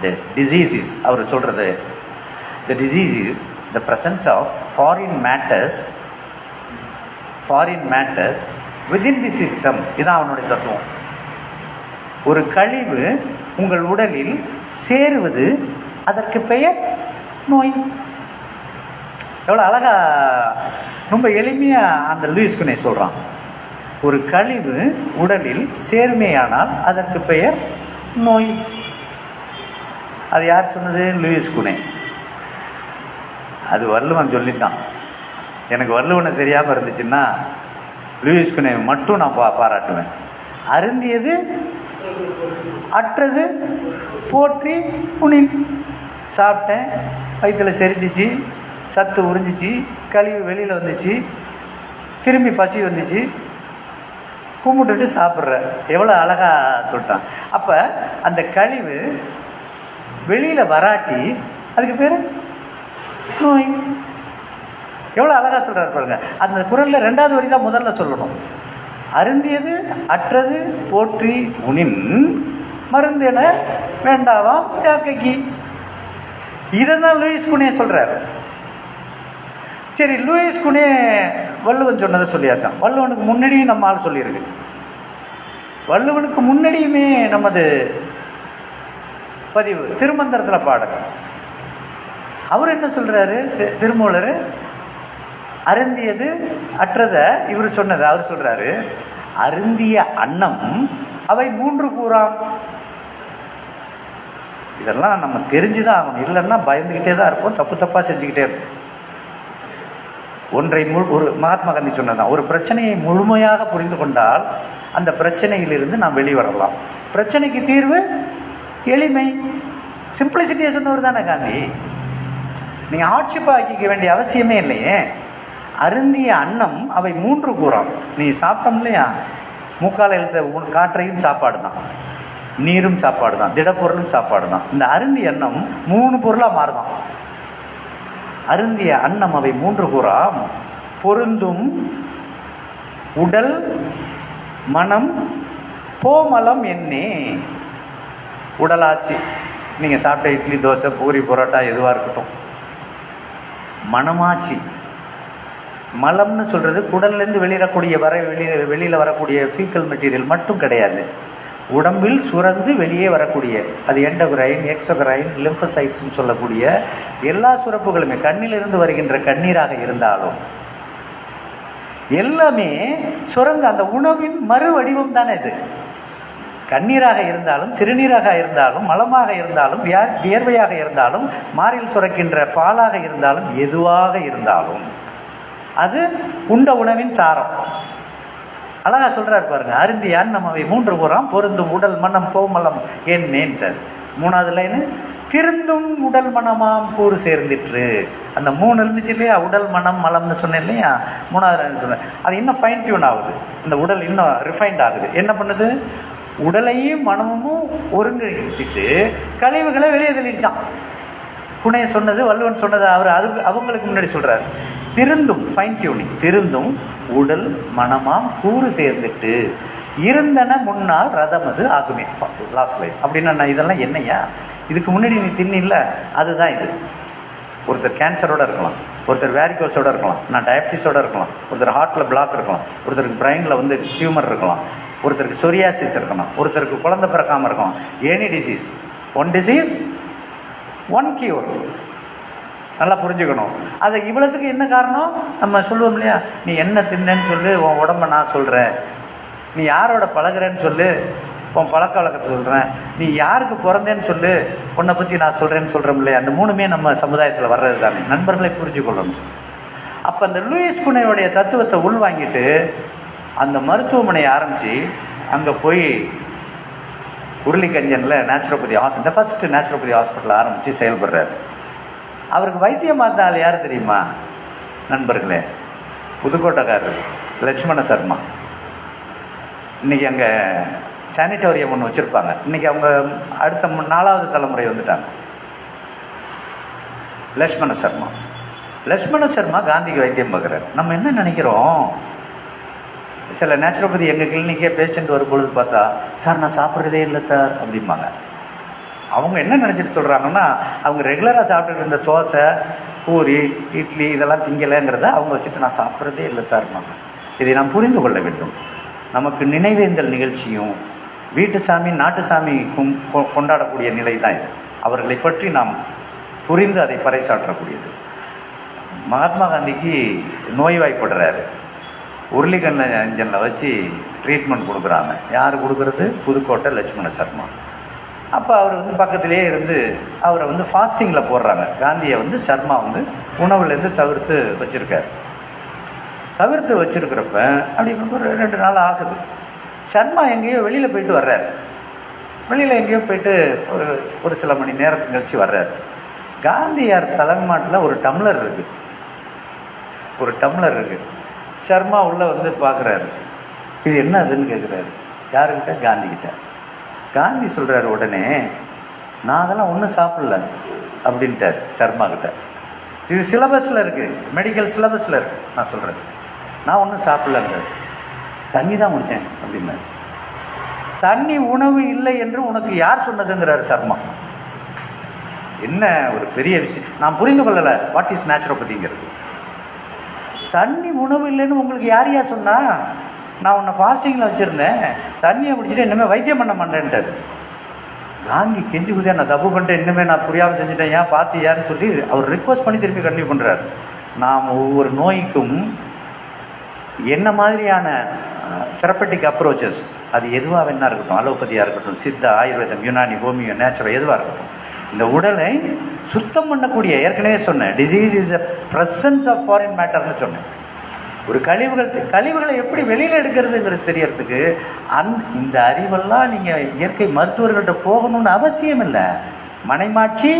த டிசீஸ் இஸ், அவர் சொல்கிறது, the disease is the presence of foreign matters within the system. இதுதான் அவனுடைய தத்துவம். ஒரு கழிவு உங்கள் உடலில் சேருவது, அதற்கு பெயர் நோய். எவ்வளோ அழகா ரொம்ப எளிமையாக அந்த லூயிஸ் குனே சொல்கிறான். ஒரு கழிவு உடலில் சேர்மையானால் அதற்கு பெயர் நோய். அது யார் சொன்னது? லூயிஸ் குனே. அது வள்ளுவன் சொல்லித்தான். எனக்கு வள்ளுவனை தெரியாமல் இருந்துச்சுன்னா லூயிஸ் குனே மட்டும் நான் பாராட்டுவேன். அருந்தியது அற்றது போற்றி புனின். சாப்பிட்டேன், வயிற்றில் செரிச்சிச்சு, சத்து உறிஞ்சிச்சு, கழிவு வெளியில் வந்துச்சு, திரும்பி பசி வந்துச்சு, கும்பிட்டுட்டு சாப்பிட்ற. எவ்வளோ அழகாக சொல்லிட்டான். அப்போ அந்த கழிவு வெளியில் வராட்டி அதுக்கு பேர் நோய். எவ்வளோ அழகாக சொல்கிறார் பாருங்க. அந்த குறளில் 2வது வரி தான் முதல்ல சொல்லணும். அருந்தியது அற்றது போற்றி உனின் மருந்தென வேண்டாவாம் யாக்கைக்கு. இதை தான் லூயிஸ் குனே சொல்கிறார். சரி, லூயிஸ் குனே வள்ளுவன் சொன்னதை சொல்லியாச்சான். வள்ளுவனுக்கு முன்னாடியும் நம்ம ஆள் சொல்லியிருக்கு. வள்ளுவனுக்கு முன்னாடியுமே நமது பதிவு திருமந்திரத்தில் பாடல். அவர் என்ன சொல்கிறாரு திருமூலர்? அருந்தியது அற்றத இவர் சொன்னது அவர் சொல்கிறாரு, அருந்திய அன்னம் அவை 3 கூறாம். இதெல்லாம் நம்ம தெரிஞ்சுதான் ஆகணும், இல்லைன்னா பயந்துக்கிட்டே தான் இருப்போம், தப்பாக செஞ்சுக்கிட்டே இருப்போம். ஒரு மகாத்மா காந்தி சொன்னதான், ஒரு பிரச்சனையை முழுமையாக புரிந்து கொண்டால் அந்த பிரச்சனையிலிருந்து நாம் வெளிவரலாம். பிரச்சனைக்கு தீர்வு எளிமை, சிம்பிளிசிட்டியை சொன்னவர் தானே காந்தி. நீங்கள் ஹார்ட்ஷிப்பாக ஆக்கிக்க வேண்டிய அவசியமே இல்லையே. அருந்திய அன்னம் அவை 3 கூறாம். நீ சாப்பிட்டோம் இல்லையா, மூக்கால எழுத்த காற்றையும் சாப்பாடு தான், நீரும் சாப்பாடு தான், திடப்பொருளும் சாப்பாடு தான். இந்த அருந்திய அன்னம் 3 பொருளாக மாறுதான். அருந்திய அன்னம் அவை 3 கூறாம். பொருந்தும் உடல் மனம் போமலம் என்னே. உடலாச்சு, நீங்கள் சாப்பிட்ட இட்லி தோசை பூரி பரோட்டா எதுவாக இருக்கட்டும். மனமாச்சு, மலம்னு சொல்கிறது குடல்லேருந்து வெளியிடக்கூடிய வெளியில் வரக்கூடிய ஃபீக்கல் மெட்டீரியல் மட்டும் கிடையாது, உடம்பில் சுரந்து வெளியே வரக்கூடிய, அது எண்டோகிரைன் எக்ஸோகிரைன் லிம்போசைட்ஸ்ன்னு சொல்லக்கூடிய எல்லா சுரப்புகளுமே, கண்ணிலிருந்து வருகின்ற கண்ணீராக இருந்தாலும் எல்லாமே சுரந்து அந்த உணவின் மறு வடிவம் தானே இது. கண்ணீராக இருந்தாலும் சிறுநீராக இருந்தாலும் மலமாக இருந்தாலும் வியர்வையாக இருந்தாலும் மாரில் சுரக்கின்ற பாலாக இருந்தாலும் எதுவாக இருந்தாலும் அது உண்ட உணவின் சாரம். அழகா சொல்றாரு பாருங்க, அருந்தியான் நம்ம 3 கூறாம். பொருந்தும் உடல் மனம் போமலம் ஏன் நேன்றார். 3வது லைனு திருந்தும் உடல் மனமாம் கூறு சேர்ந்துட்டு. அந்த 3 இருந்துச்சு இல்லையா, உடல் மனம் மலம்னு சொன்னேன் இல்லையா, 3வது லைன் சொன்னேன். அது இன்னும் ஃபைன் டியூன் ஆகுது, இந்த உடல் இன்னும் ரிஃபைண்ட் ஆகுது. என்ன பண்ணுது, உடலையும் மனமும் ஒருங்கிணைச்சிட்டு கழிவுகளை வெளியே தள்ளிடுச்சான். புனைய சொன்னது, வள்ளுவன் சொன்னது அவர் அவங்களுக்கு முன்னாடி சொல்றாரு. திருந்தும், ஃபைன் டியூனிங், திருந்தும் உடல் மனமாம் கூறு சேர்ந்துட்டு இருந்தன முன்னால் ரதம் அது ஆகுமே. லாஸ்ட் லைன் அப்படின்னா இதெல்லாம் என்னையா, இதுக்கு முன்னாடி நீ தின்னில்ல, அதுதான் இது. ஒருத்தர் கேன்சரோட இருக்கலாம், ஒருத்தர் வேரிகோஸோட இருக்கலாம், நான் டயபிட்டிஸோட இருக்கலாம், ஒருத்தர் ஹார்ட்டில் பிளாக் இருக்கலாம், ஒருத்தருக்கு பிரெயினில் வந்து டியூமர் இருக்கலாம், ஒருத்தருக்கு சொரியாசிஸ் இருக்கலாம், ஒருத்தருக்கு குழந்தை பிறக்காமல் இருக்கலாம். Any disease, one disease one cure. நல்லா புரிஞ்சுக்கணும். அது இவ்வளோத்துக்கு என்ன காரணம், நம்ம சொல்லுவோம் இல்லையா, நீ என்ன தின்னன்னு சொல்லு, உன் உடம்ப நான் சொல்கிறேன், நீ யாரோட பழகிறேன்னு சொல்லு, உன் பழக்க வழக்கத்தை சொல்கிறேன், நீ யாருக்கு பிறந்தேன்னு சொல்லு, உன்னை பற்றி நான் சொல்கிறேன்னு சொல்கிறோம் இல்லையா. அந்த 3மே நம்ம சமுதாயத்தில் வர்றது தானே, நண்பர்களை புரிஞ்சு கொள்ளணும். அப்போ அந்த லூயிஸ் புனேவுடைய தத்துவத்தை உள்வாங்கிட்டு அந்த மருத்துவமனையை ஆரம்பித்து அங்கே போய் உருளிக்கஞ்சனில் naturopathy hospital, first naturopathy hospital ஆரம்பித்து செயல்படுறாரு. அவருக்கு வைத்தியம் பார்த்த ஆள் யார் தெரியுமா நண்பர்களே, புதுக்கோட்டைக்காரர் லட்சுமண சர்மா. இன்றைக்கி அங்கே சானிட்டோரியம் ஒன்று வச்சுருப்பாங்க. இன்றைக்கி அவங்க அடுத்த 4வது தலைமுறை வந்துட்டாங்க. லட்சுமண சர்மா காந்திக்கு வைத்தியம் பார்க்குறாரு. நம்ம என்ன நினைக்கிறோம், சில நேச்சுரோபதி எங்கள் கிளினிக்கே பேஷண்ட் வரும் பொழுது பார்த்தா, சார் நான் சாப்பிட்றதே இல்லை சார் அப்படிம்பாங்க. அவங்க என்ன நினச்சிட்டு சொல்கிறாங்கன்னா, அவங்க ரெகுலராக சாப்பிட்டுட்டு இருந்த தோசை பூரி இட்லி இதெல்லாம் திங்கலைங்கிறத அவங்க வச்சுட்டு நான் சாப்பிட்றதே இல்லை சார்மாங்க. இதை நாம் புரிந்து கொள்ள வேண்டும். நமக்கு நினைவேந்தல் நிகழ்ச்சியும் வீட்டு சாமி நாட்டு சாமிக்கும் கொண்டாடக்கூடிய நிலை தான் இது. அவர்களை பற்றி நாம் புரிந்து அதை பறைசாற்றக்கூடியது. மகாத்மா காந்திக்கு நோய்வாய்ப்படுறாரு, உருளிக்கஞ்சனில் வச்சு ட்ரீட்மெண்ட் கொடுக்குறாங்க. யார் கொடுக்குறது, புதுக்கோட்டை லட்சுமண சர்மா. அப்போ அவர் வந்து பக்கத்திலே இருந்து அவரை வந்து ஃபாஸ்டிங்கில் போடுறாங்க. காந்தியை வந்து சர்மா வந்து உணவுலேருந்து தவிர்த்து வச்சுருக்கிறப்ப அப்படி ஒரு 2 நாள் ஆகுது. சர்மா எங்கேயோ வெளியில் போயிட்டு வர்றார். வெளியில் எங்கேயோ போயிட்டு ஒரு சில மணி நேரத்துக்கு கழிச்சு வர்றார். காந்தியார் தலைமாட்டில் ஒரு டம்ளர் இருக்குது. சர்மா உள்ளே வந்து பார்க்குறாரு, இது என்ன அதுன்னு கேட்குறாரு. யாருக்கிட்ட, காந்திக்கிட்ட. காந்தி சொல்கிறாரு உடனே, நான் அதெல்லாம் ஒன்றும் சாப்பிடல அப்படின்ட்டார் சர்மா கிட்ட. இது சிலபஸில் இருக்குது, மெடிக்கல் சிலபஸில் இருக்குது. நான் சொல்கிறேன், நான் ஒன்றும் சாப்பிடலங்கிறார். தண்ணி தான் குடித்தேன் அப்படின்னாரு. தண்ணி உணவு இல்லை என்று உனக்கு யார் சொன்னதுங்கிறார் சர்மா. என்ன ஒரு பெரிய விஷயம், நான் புரிந்து கொள்ளலை. What is நேச்சுரோபதிங்கிறது? தண்ணி உணவு இல்லைன்னு உங்களுக்கு யாரையா சொன்னா? நான் உன்னை ஃபாஸ்டிங்கில் வச்சுருந்தேன், தண்ணியை குடிச்சிட்டு இன்னுமே வைத்தியம் பண்ண மாட்டேன்ட்டார். காந்தி கெஞ்சி குதியா, நான் தப்பு பண்ணிட்டேன், இன்னுமே நான் புரியாமல் செஞ்சுட்டேன், ஏன் பார்த்தியான்னு சொல்லி அவர் ரிக்வஸ்ட் பண்ணி திருப்பி கண்டினியூ பண்ணுறார். நாம் ஒவ்வொரு நோய்க்கும் என்ன மாதிரியான தெரப்பட்டிக் அப்ரோச்சஸ், அது எதுவாக வேணா இருக்கட்டும், அலோபதியாக இருக்கட்டும், சித்தா, ஆயுர்வேதம், யுனானி, ஹோமியோ, நேச்சுரல் எதுவாக இருக்கட்டும், இந்த உடலை சுத்தம் பண்ணக்கூடிய, ஏற்கனவே சொன்னேன், disease is a presence of foreign மேட்டர்னு சொன்னேன். ஒரு கழிவுகளை எப்படி வெளியில் எடுக்கிறதுங்கிறது தெரியறதுக்கு இந்த அறிவெல்லாம் நீங்கள் இயற்கை மருத்துவர்கள்ட்ட போகணும்னு அவசியம் இல்லை. மனைமாட்சி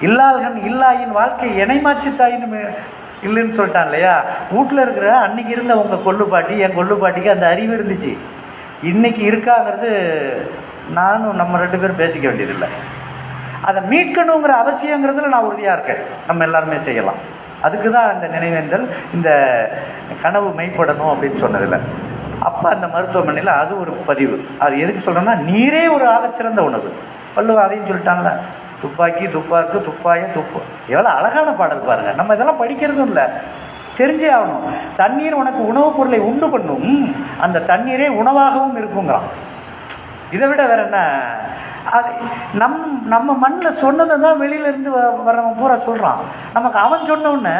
இல்லாள்கண் இல்லாயின் வாழ்க்கை இணைமாட்சி தாயின்னு இல்லைன்னு சொல்லிட்டான் இல்லையா. வீட்டில் இருக்கிற அன்னைக்கு இருந்த உங்கள் கொள்ளுப்பாட்டி என் கொள்ளுப்பாட்டிக்கு அந்த அறிவு இருந்துச்சு. இன்னைக்கு இருக்காங்கிறது நானும் நம்ம 2 பேரும் பேசிக்க வேண்டியதில்லை. அதை மீட்கணுங்கிற அவசியங்கிறதுல நான் உறுதியாக இருக்கேன். நம்ம எல்லாருமே செய்யலாம். அதுக்கு தான் இந்த நினைவேந்தல், இந்த கனவு மெய்ப்படணும் அப்படின்னு சொன்னதில்லை. அப்போ அந்த மருத்துவமனையில் அது ஒரு பதிவு. அது எதுக்கு சொல்கிறேன்னா, நீரே ஒரு ஆகச்சிறந்த உணவு. வள்ளுவர் அதையும் சொல்லிட்டாங்களே, துப்பாக்கி துப்பாக்கு துப்பாய துப்பு. எவ்வளோ அழகான பாடல் பாருங்கள். நம்ம இதெல்லாம் படிக்கிறதும் இல்லை, தெரிஞ்சே ஆகணும். தண்ணீர் உனக்கு உணவுப் பொருளை உண்டு பண்ணும், அந்த தண்ணீரே உணவாகவும் இருக்குங்கிறான். இதை விட வேற என்ன? அது நம்ம மண்ணில் சொன்னதை தான் வெளியிலேருந்து வர்றவன் பூரா சொல்கிறான். நமக்கு அவன் சொன்னோடனே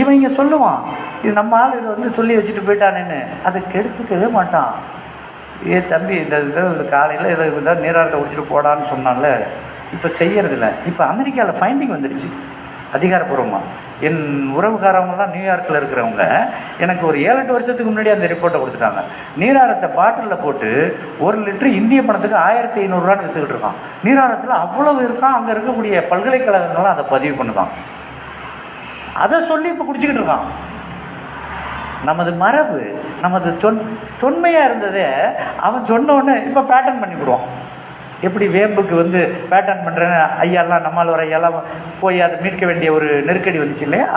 இவன் இங்கே சொல்லுவான், இது நம்ம ஆள் இதை வந்து சொல்லி வச்சுட்டு போயிட்டானேன்னு. அதை கெடுத்துக்கவே மாட்டான். தம்பி இந்த காலையில் இதை நீராட்டை குடிச்சிட்டு போடான்னு சொன்னால இப்போ செய்யறதில்ல. இப்போ அமெரிக்காவில் ஃபைண்டிங் வந்துடுச்சு அதிகாரப்பூர்வமாக. என் உறவுக்காரவங்கலாம் நியூயார்க்கில் இருக்கிறவங்க எனக்கு ஒரு 7-8 வருஷத்துக்கு முன்னாடி அந்த ரிப்போர்ட்டை கொடுத்துட்டாங்க. நீராரத்தை பாட்டிலில் போட்டு 1 லிட்டரு இந்திய பணத்துக்கு 1500 ரூபான்னு விற்றுக்கிட்டு இருக்கான். நீராரத்தில் அவ்வளவு இருக்கான். அங்கே இருக்கக்கூடிய பல்கலைக்கழகங்கள்லாம் அதை பதிவு பண்ணுவான். அதை சொல்லி இப்போ குடிச்சிக்கிட்டு இருக்கான். நமது மரபு, நமது தொன்மையாக இருந்ததே அவன் சொன்னோன்னு இப்போ பேட்டர்ன் பண்ணிவிடுவான். எப்படி வேம்புக்கு வந்து பேட்டர்ன் பண்ணுறேன்னு ஐயாலாம் நம்மால் வர ஐயாலாம் போய் அதை மீட்க வேண்டிய ஒரு நெருக்கடி வந்துச்சு இல்லையா.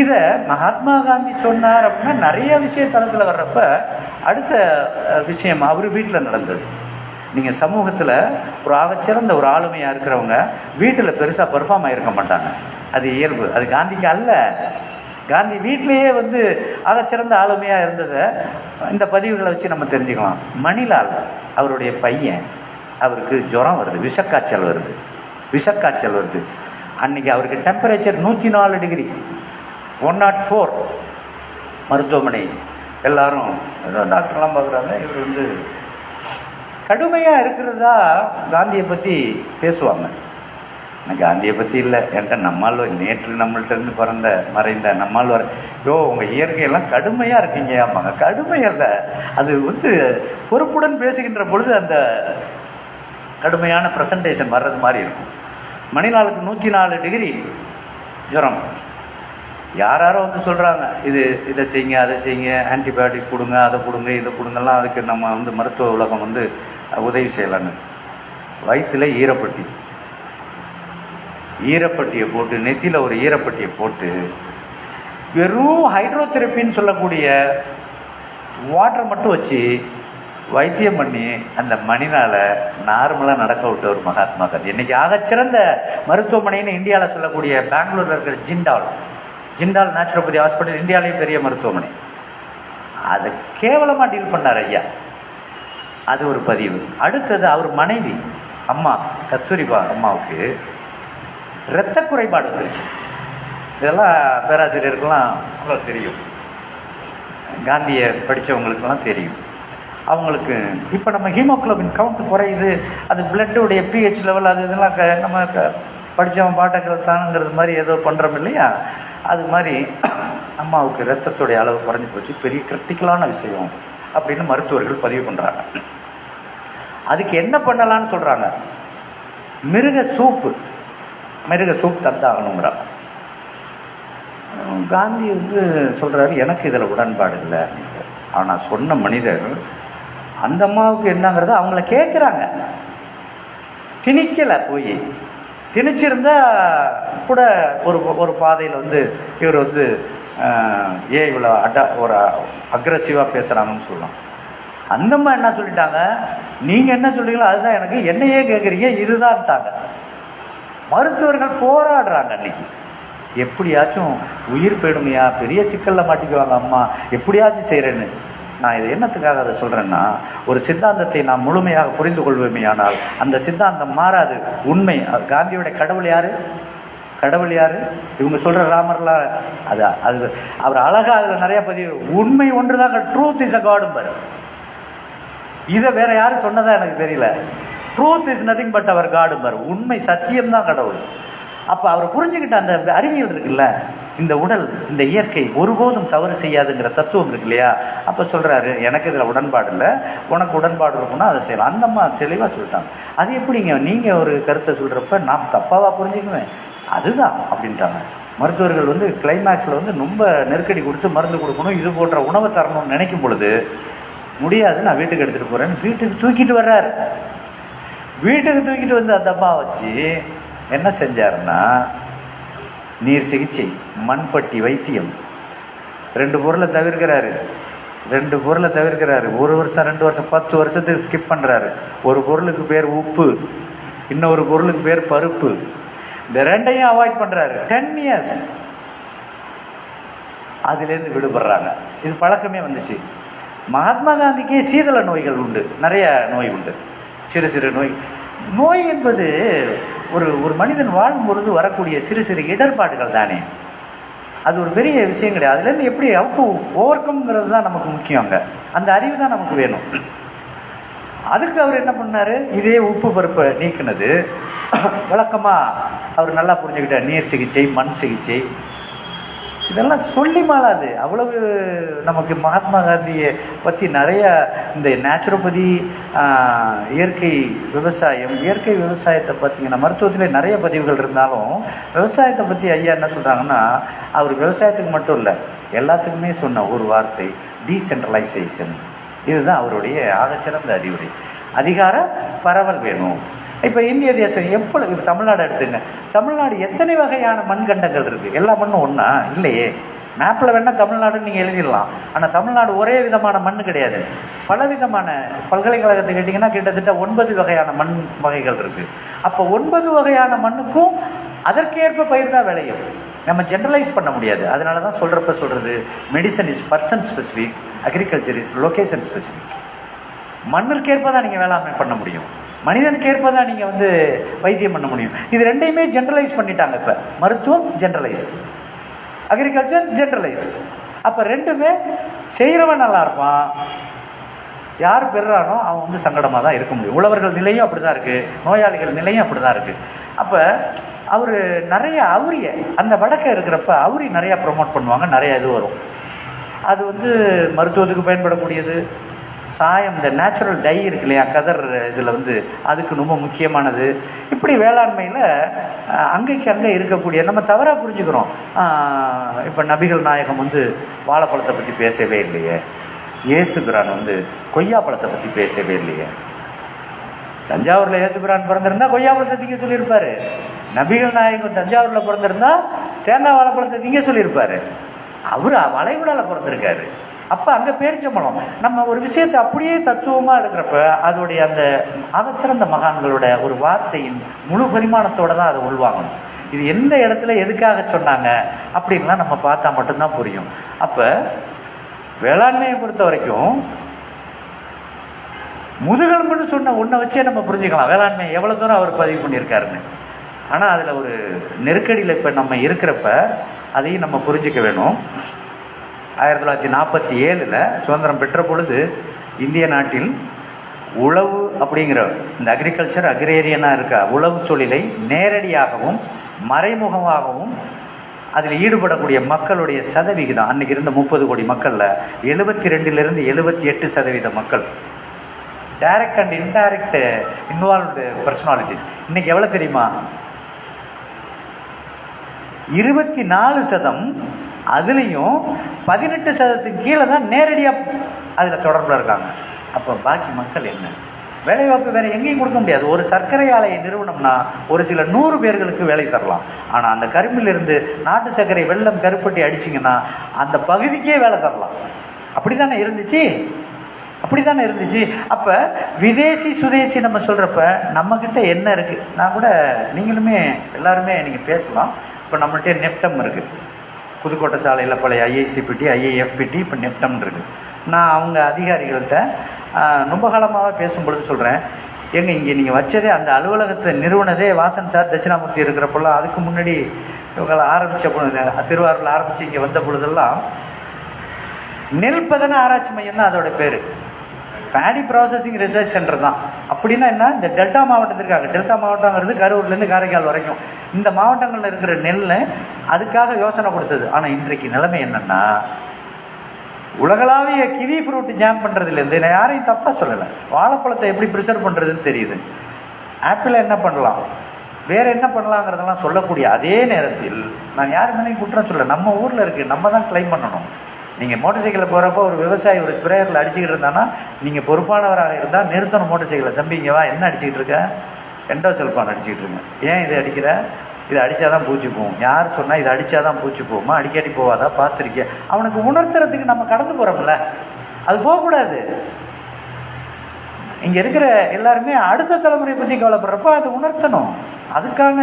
இதை மகாத்மா காந்தி சொன்னார் அப்படின்னா நிறைய விஷயத்தளத்தில் வர்றப்ப அடுத்த விஷயம் அவர் வீட்டில் நடந்தது. நீங்கள் சமூகத்தில் ஒரு ஆகச்சிறந்த ஒரு ஆளுமையாக இருக்கிறவங்க வீட்டில் பெருசாக பெர்ஃபார்ம் ஆகிருக்க மாட்டாங்க. அது இயல்பு. அது காந்திக்கு அல்ல. காந்தி வீட்டிலேயே வந்து ஆகச்சிறந்த ஆளுமையாக இருந்ததை இந்த பதிவுகளை வச்சு நம்ம தெரிஞ்சுக்கலாம். மணிலால் அவருடைய பையன், அவருக்கு ஜுரம் வருது, விஷக்காய்ச்சல் வருது. அன்றைக்கி அவருக்கு டெம்பரேச்சர் 104 டிகிரி, 104. மருத்துவமனை எல்லாரும் டாக்டர்லாம் பார்க்குறாங்க. இவர் வந்து கடுமையாக இருக்கிறதா காந்தியை பற்றி பேசுவாங்க. காந்தியை பற்றி இல்லை, என்கிட்ட நம்மால் நேற்று நம்மள்ட்ட இருந்து மறைந்த நம்மால் வர உங்கள் இயற்கையெல்லாம் கடுமையாக இருக்கீங்க. ஆமாங்க, கடுமையல்ல, அது வந்து பொறுப்புடன் பேசுகின்ற பொழுது அந்த கடுமையான ப்ரெசன்டேஷன் வர்றது மாதிரி இருக்கும். மணிலாலுக்கு 104 டிகிரி ஜுரம். யாரோ வந்து சொல்கிறாங்க, இதை செய்யுங்க, அதை செய்யுங்க, ஆன்டிபயோட்டிக் கொடுங்க, அதை கொடுங்க, இதை கொடுங்கலாம். அதுக்கு நம்ம வந்து மருத்துவ உலகம் வந்து உதவி செய்யலான்னு. வயிற்றில் ஈரப்பட்டியை போட்டு, நெத்தியில் ஒரு ஈரப்பட்டியை போட்டு, வெறும் ஹைட்ரோதெரப்பின்னு சொல்லக்கூடிய வாட்டரை மட்டும் வச்சு வைத்தியம் பண்ணி அந்த மணினால் நார்மலாக நடக்க விட்ட ஒரு மகாத்மா காந்தி. இன்றைக்கி ஆகச்சிறந்த மருத்துவமனைன்னு இந்தியாவில் சொல்லக்கூடிய பெங்களூரில் இருக்கிற ஜிண்டால் நேச்சுரோபதி ஹாஸ்பிட்டல் இந்தியாவிலேயும் பெரிய மருத்துவமனை. அதை கேவலமாக டீல் பண்ணார் ஐயா. அது ஒரு பதிவு. அடுத்தது அவர் மனைவி அம்மா கஸ்தூரிபா அம்மாவுக்கு இரத்த குறைபாடு வந்துருச்சு. இதெல்லாம் பேராசிரியருக்கெல்லாம் தெரியும், காந்தியை படித்தவங்களுக்கெல்லாம் தெரியும். அவங்களுக்கு இப்போ நம்ம ஹீமோக்ளோபின் கவுண்ட் குறையுது, அது பிளட்டுடைய பிஹெச் லெவல், அது இதெல்லாம் நம்ம படித்தவன் பாட்டங்கள் தானுங்கிறது மாதிரி ஏதோ பண்ணுறோம் இல்லையா. அது மாதிரி அம்மாவுக்கு ரத்தத்துடைய அளவு குறைஞ்சி போச்சு, பெரிய கிரிட்டிக்கலான விஷயம் அப்படின்னு மருத்துவர்கள் பதிவு பண்ணுறாங்க. அதுக்கு என்ன பண்ணலான்னு சொல்கிறாங்க, மிருக சூப் தந்தாகணுங்கிறாங்க. காந்தி வந்து சொல்கிறாரு, எனக்கு இதில் உடன்பாடு இல்லை. ஆனால் சொன்ன மனிதர் அந்த அம்மாவுக்கு என்னங்கிறத அவங்கள கேட்குறாங்க. திணிக்கலை, போய் திணிச்சிருந்தா கூட ஒரு பாதையில் வந்து இவர் வந்து இவ்வளோ ஒரு அக்ரெசிவாக பேசுகிறாங்கன்னு சொல்லலாம். அந்தம்மா என்ன சொல்லிட்டாங்க, நீங்கள் என்ன சொல்கிறீங்களோ அதுதான் எனக்கு, என்னையே கேட்குறீங்க இதுதான்ட்டாங்க. மருத்துவர்கள் போராடுறாங்க அன்னைக்கு. எப்படியாச்சும் உயிர் போயிடுமையா, பெரிய சிக்கலில் மாட்டிக்குவாங்க அம்மா, எப்படியாச்சும் செய்கிறேன்னு. நான் இதை என்னத்துக்காக அதை சொல்கிறேன்னா, ஒரு சித்தாந்தத்தை நாம் முழுமையாக புரிந்து கொள்வோமே ஆனால் அந்த சித்தாந்தம் மாறாது. உண்மை. காந்தியோடைய கடவுள் யார்? இவங்க சொல்கிற ராமர்லாம் அது அவர் அழகாக அதில் நிறைய பதிவு. உண்மை ஒன்று தாங்க, ட்ரூத் இஸ் அ காடும் பாரு. இதை வேற யாரும் சொன்னதா எனக்கு தெரியல. ட்ரூத் இஸ் நதிங் பட் அவர் காடும் பாரு. உண்மை, சத்தியம்தான் கடவுள். அப்போ அவர் புரிஞ்சுக்கிட்ட அந்த அறிவியல் இருக்குல்ல, இந்த உடல், இந்த இயற்கை ஒருபோதும் தவறு செய்யாதுங்கிற தத்துவம் இருக்கு இல்லையா, அப்போ சொல்கிறாரு எனக்கு இதில் உடன்பாடு இல்லை, உனக்கு உடன்பாடு இருக்குன்னா அதை செய்யலாம். அந்தம்மா தெளிவாக சொல்லிட்டாங்க. அது எப்படிங்க நீங்கள் ஒரு கருத்தை சொல்கிறப்ப நான் தப்பாவாக புரிஞ்சுக்குவேன், அதுதான் அப்படின்ட்டாங்க. மருத்துவர்கள் வந்து கிளைமேக்ஸில் வந்து ரொம்ப நெருக்கடி கொடுத்து மருந்து கொடுக்கணும், இது போன்ற உணவை தரணும்னு நினைக்கும் பொழுது முடியாது, நான் வீட்டுக்கு எடுத்துகிட்டு போகிறேன்னு வீட்டுக்கு தூக்கிட்டு வர்றாரு. வீட்டுக்கு தூக்கிட்டு வந்து அந்த அம்மா வச்சு என்ன செஞ்சாருன்னா, நீர் சிகிச்சை, மண்பட்டி வைத்தியம், 2 பொருளை தவிர்க்கிறாரு. 2 பொருளை தவிர்க்கிறாரு. 1 வருஷம் 2 வருஷம் 10 வருஷத்துக்கு ஸ்கிப் பண்ணுறாரு. ஒரு பொருளுக்கு பேர் உப்பு, இன்னொரு பொருளுக்கு பேர் பருப்பு. இந்த 2ஐயும் அவாய்ட் பண்ணுறாரு. 10 இயர்ஸ் அதுலேருந்து விடுபடுறாங்க. இது பழக்கமே வந்துச்சு. மகாத்மா காந்திக்கே சீதள நோய்கள் உண்டு, நிறைய நோய் உண்டு, சிறு சிறு நோய். நோய் என்பது ஒரு மனிதன் வாழும் பொழுது வரக்கூடிய சிறு சிறு இடர்பாடுகள் தானே, அது ஒரு பெரிய விஷயம் கிடையாது. அதுலேருந்து எப்படி அவுட்டு ஓவர் கம்ங்கிறது தான் நமக்கு முக்கியம். அங்கே அந்த அறிவு தான் நமக்கு வேணும். அதுக்கு அவர் என்ன பண்ணார், இதே உப்பு பருப்பை நீக்கினது வழக்கமாக அவர் நல்லா புரிஞ்சுக்கிட்டார். நீர் சிகிச்சை, மண் சிகிச்சை, இதெல்லாம் சொல்லி மாளாது. அவ்வளவு நமக்கு மகாத்மா காந்தியை பற்றி நிறைய இந்த நேச்சுரோபதி, இயற்கை விவசாயம், இயற்கை விவசாயத்தை பார்த்தீங்கன்னா மருத்துவத்தில் நிறைய பதிவுகள் இருந்தாலும் விவசாயத்தை பற்றி ஐயா என்ன சொல்கிறாங்கன்னா, அவர் விவசாயத்துக்கு மட்டும் இல்லை எல்லாத்துக்குமே சொன்ன ஒரு வார்த்தை டீசென்ட்ரலைசேஷன். இதுதான் அவருடைய ஆகச்சிறந்த அறிவுரை. அதிகார பரவல் வேணும். இப்போ இந்திய தேசம் எப்படி, இப்போ தமிழ்நாடு எடுத்துங்க, தமிழ்நாடு எத்தனை வகையான மண்கண்டங்கள் இருக்குது? எல்லா மண்ணும் ஒன்றா இல்லையே. மேப்பில் வேணால் தமிழ்நாடுன்னு நீங்கள் எழுதிடலாம், ஆனால் தமிழ்நாடு ஒரே விதமான மண் கிடையாது. பல விதமான, பல்கலைக்கழகத்தை கேட்டிங்கன்னா கிட்டத்தட்ட 9 வகையான மண் வகைகள் இருக்குது. அப்போ 9 வகையான மண்ணுக்கும் அதற்கேற்ப பயிர் தான் விளையும். நம்ம ஜென்ரலைஸ் பண்ண முடியாது. அதனால தான் சொல்கிறது medicine is person specific, agriculture is location specific. மண்ணிற்கேற்ப தான் நீங்கள் வேளாண்மை பண்ண முடியும், மனிதனுக்கேற்ப தான் நீங்கள் வந்து வைத்தியம் பண்ண முடியும். இது 2ஐயுமே ஜென்ரலைஸ் பண்ணிட்டாங்க. இப்போ மருத்துவம் ஜென்ரலைஸ், அக்ரிகல்ச்சர் ஜென்ரலைஸ். அப்போ 2மே செய்கிறவன் நல்லா இருப்பான், யார் பெறானோ அவன் வந்து சங்கடமாக தான் இருக்க முடியும். உழவர்கள் நிலையும் அப்படி தான் இருக்குது, நோயாளிகள் நிலையும் அப்படி தான் இருக்குது. அப்போ அவர் நிறைய அவுரிய, அந்த வடக்க இருக்கிறப்ப அவுரி நிறையா ப்ரொமோட் பண்ணுவாங்க, நிறைய இது வரும். அது வந்து மருத்துவத்துக்கு பயன்படக்கூடியது. சாயம், இந்த நேச்சுரல் டை இருக்கு இல்லையா, கதர், இதில் வந்து அதுக்கு ரொம்ப முக்கியமானது. இப்படி வேளாண்மையில் அங்கேக்கு அங்கே இருக்கக்கூடிய, நம்ம தவறாக புரிஞ்சுக்கிறோம். இப்போ நபிகள் நாயகம் வந்து வாழைப்பழத்தை பற்றி பேசவே இல்லையே, இயேசுபிரான் வந்து கொய்யாப்பழத்தை பற்றி பேசவே இல்லையே. தஞ்சாவூரில் இயேசுபிரான் பிறந்திருந்தா கொய்யாப்பழத்தை திங்க சொல்லியிருப்பார். நபிகள் நாயகம் தஞ்சாவூரில் பிறந்திருந்தா தேங்காய் வாழைப்பழத்தை திங்க சொல்லியிருப்பார். அவர் வளைகுடாவில் பிறந்திருக்காரு. அப்போ அங்கே பேரிச்சம்பழம். நம்ம ஒரு விஷயத்தை அப்படியே தத்துவமாக எடுக்கிறப்ப அதோடைய அந்த ஆகச்சிறந்த மகான்களோட ஒரு வார்த்தையின் முழு பரிமாணத்தோடு தான் அதை உள்வாங்கணும். இது எந்த இடத்துல எதுக்காக சொன்னாங்க அப்படின்லாம் நம்ம பார்த்தா மட்டும்தான் புரியும். அப்போ வேளாண்மையை பொறுத்த வரைக்கும் முதுகெலும்புன்னு சொன்ன ஒன்றை வச்சே நம்ம புரிஞ்சுக்கலாம் வேளாண்மை எவ்வளோ தூரம் அவர் பதிவு பண்ணியிருக்காருன்னு. ஆனால் அதில் ஒரு நெருக்கடியில் இப்போ நம்ம இருக்கிறப்ப அதையும் நம்ம புரிஞ்சிக்க வேணும். 1947 சுதந்திரம் பெற்ற பொழுது இந்திய நாட்டில் உழவு அப்படிங்கிற இந்த அக்ரிகல்ச்சர், அக்ரேரியனாக இருக்க உழவு தொழிலை நேரடியாகவும் மறைமுகமாகவும் அதில் ஈடுபடக்கூடிய மக்களுடைய சதவிகிதம் அன்றைக்கி இருந்த 30 கோடி மக்களில் 72லிருந்து 78% மக்கள் direct and indirect involved personality. இன்னைக்கு எவ்வளோ தெரியுமா? 24%. அதுலேயும் 18% கீழே தான் நேரடியாக அதில் தொடர்பில் இருக்காங்க. அப்போ பாக்கி மக்கள் என்ன? வேலைவாய்ப்பு வேறு எங்கேயும் கொடுக்க முடியாது. ஒரு சர்க்கரை ஆலையை நிறுவனம்னா ஒரு சில 100 பேர்களுக்கு வேலை தரலாம். ஆனால் அந்த கரும்பிலிருந்து நாட்டு சர்க்கரை வெள்ளம் கருப்பட்டி அடிச்சிங்கன்னா அந்த பகுதிக்கே வேலை தரலாம். அப்படி தானே இருந்துச்சு, அப்படி தானே இருந்துச்சு. அப்போ விதேசி சுதேசி நம்ம சொல்கிறப்ப நம்மக்கிட்ட என்ன இருக்குது? நான் கூட நீங்களுமே எல்லாருமே நீங்கள் பேசலாம். இப்போ நம்மள்கிட்ட நெப்டம் இருக்குது, புதுக்கோட்டை சாலையில் பழைய ஐஐசிபிடி, ஐஐஎஃப்பிடி, இப்போ நெப்டம் இருக்குது. நான் அவங்க அதிகாரிகள்கிட்ட ரொம்ப காலமாக பேசும்பொழுது சொல்கிறேன், எங்கே இங்கே நீங்கள் வச்சதே அந்த அலுவலகத்தை நிறுவனதே வாசன் சார் தட்சிணாமூர்த்தி இருக்கிறப்பெல்லாம், அதுக்கு முன்னாடி இவங்களை ஆரம்பித்த பொழுது திருவாரூரில் ஆரம்பித்து இங்கே வந்த பொழுதெல்லாம் நெல் பதன ஆராய்ச்சி மையம் தான் அதோட பேர். பேடி ப்ராசஸிங் ரிசர்ச் சென்டர் தான். அப்படின்னா என்ன, இந்த டெல்டா மாவட்டத்திற்காக, டெல்டா மாவட்டங்கிறது கரூர்லேருந்து காரைக்கால் வரைக்கும் இந்த மாவட்டங்களில் இருக்கிற நெல் அதுக்காக யோசனை கொடுத்தது. ஆனால் இன்றைக்கு நிலைமை என்னன்னா, உலகளாவிய கிவி ஃப்ரூட் ஜாம் பண்ணுறதுலேருந்து நான் யாரையும் தப்பாக சொல்லலை, வாழைப்பழத்தை எப்படி ப்ரிசர்வ் பண்ணுறதுன்னு தெரியுது, ஆப்பிள் என்ன பண்ணலாம், வேறு என்ன பண்ணலாங்கிறதெல்லாம் சொல்லக்கூடிய அதே நேரத்தில் நான் யார் மேலேயும் குற்றம் சொல்ல, நம்ம ஊரில் இருக்குது, நம்ம தான் கிளைம் பண்ணணும். நீங்கள் மோட்டர் சைக்கிளில் போகிறப்போ ஒரு விவசாயி ஒரு ஸ்ப்ரேயரில் அடிச்சுக்கிட்டு இருந்தான்னா நீங்கள் பொறுப்பானவராக இருந்தால் நிறுத்தணும் மோட்டர் சைக்கிளை. தம்பிங்க வா, என்ன அடிச்சுக்கிட்டு இருக்க, எண்டோசல்ஃபான் அடிச்சுக்கிட்டு இருங்க. ஏன் இதை அடிக்கிற, இதை அடித்தாதான் பூச்சி போகும். யார் சொன்னால் இதை அடித்தாதான் பூச்சி போகுமா, அடிக்கடி போவாதா, பார்த்துருக்கேன். அவனுக்கு உணர்த்துறதுக்கு நம்ம கடந்து போகிறோம்ல, அது போகக்கூடாது. இங்கே இருக்கிற எல்லாருமே அடுத்த தலைமுறை பற்றி கவலைப்படுறப்ப அதை உணர்த்தணும். அதுக்கான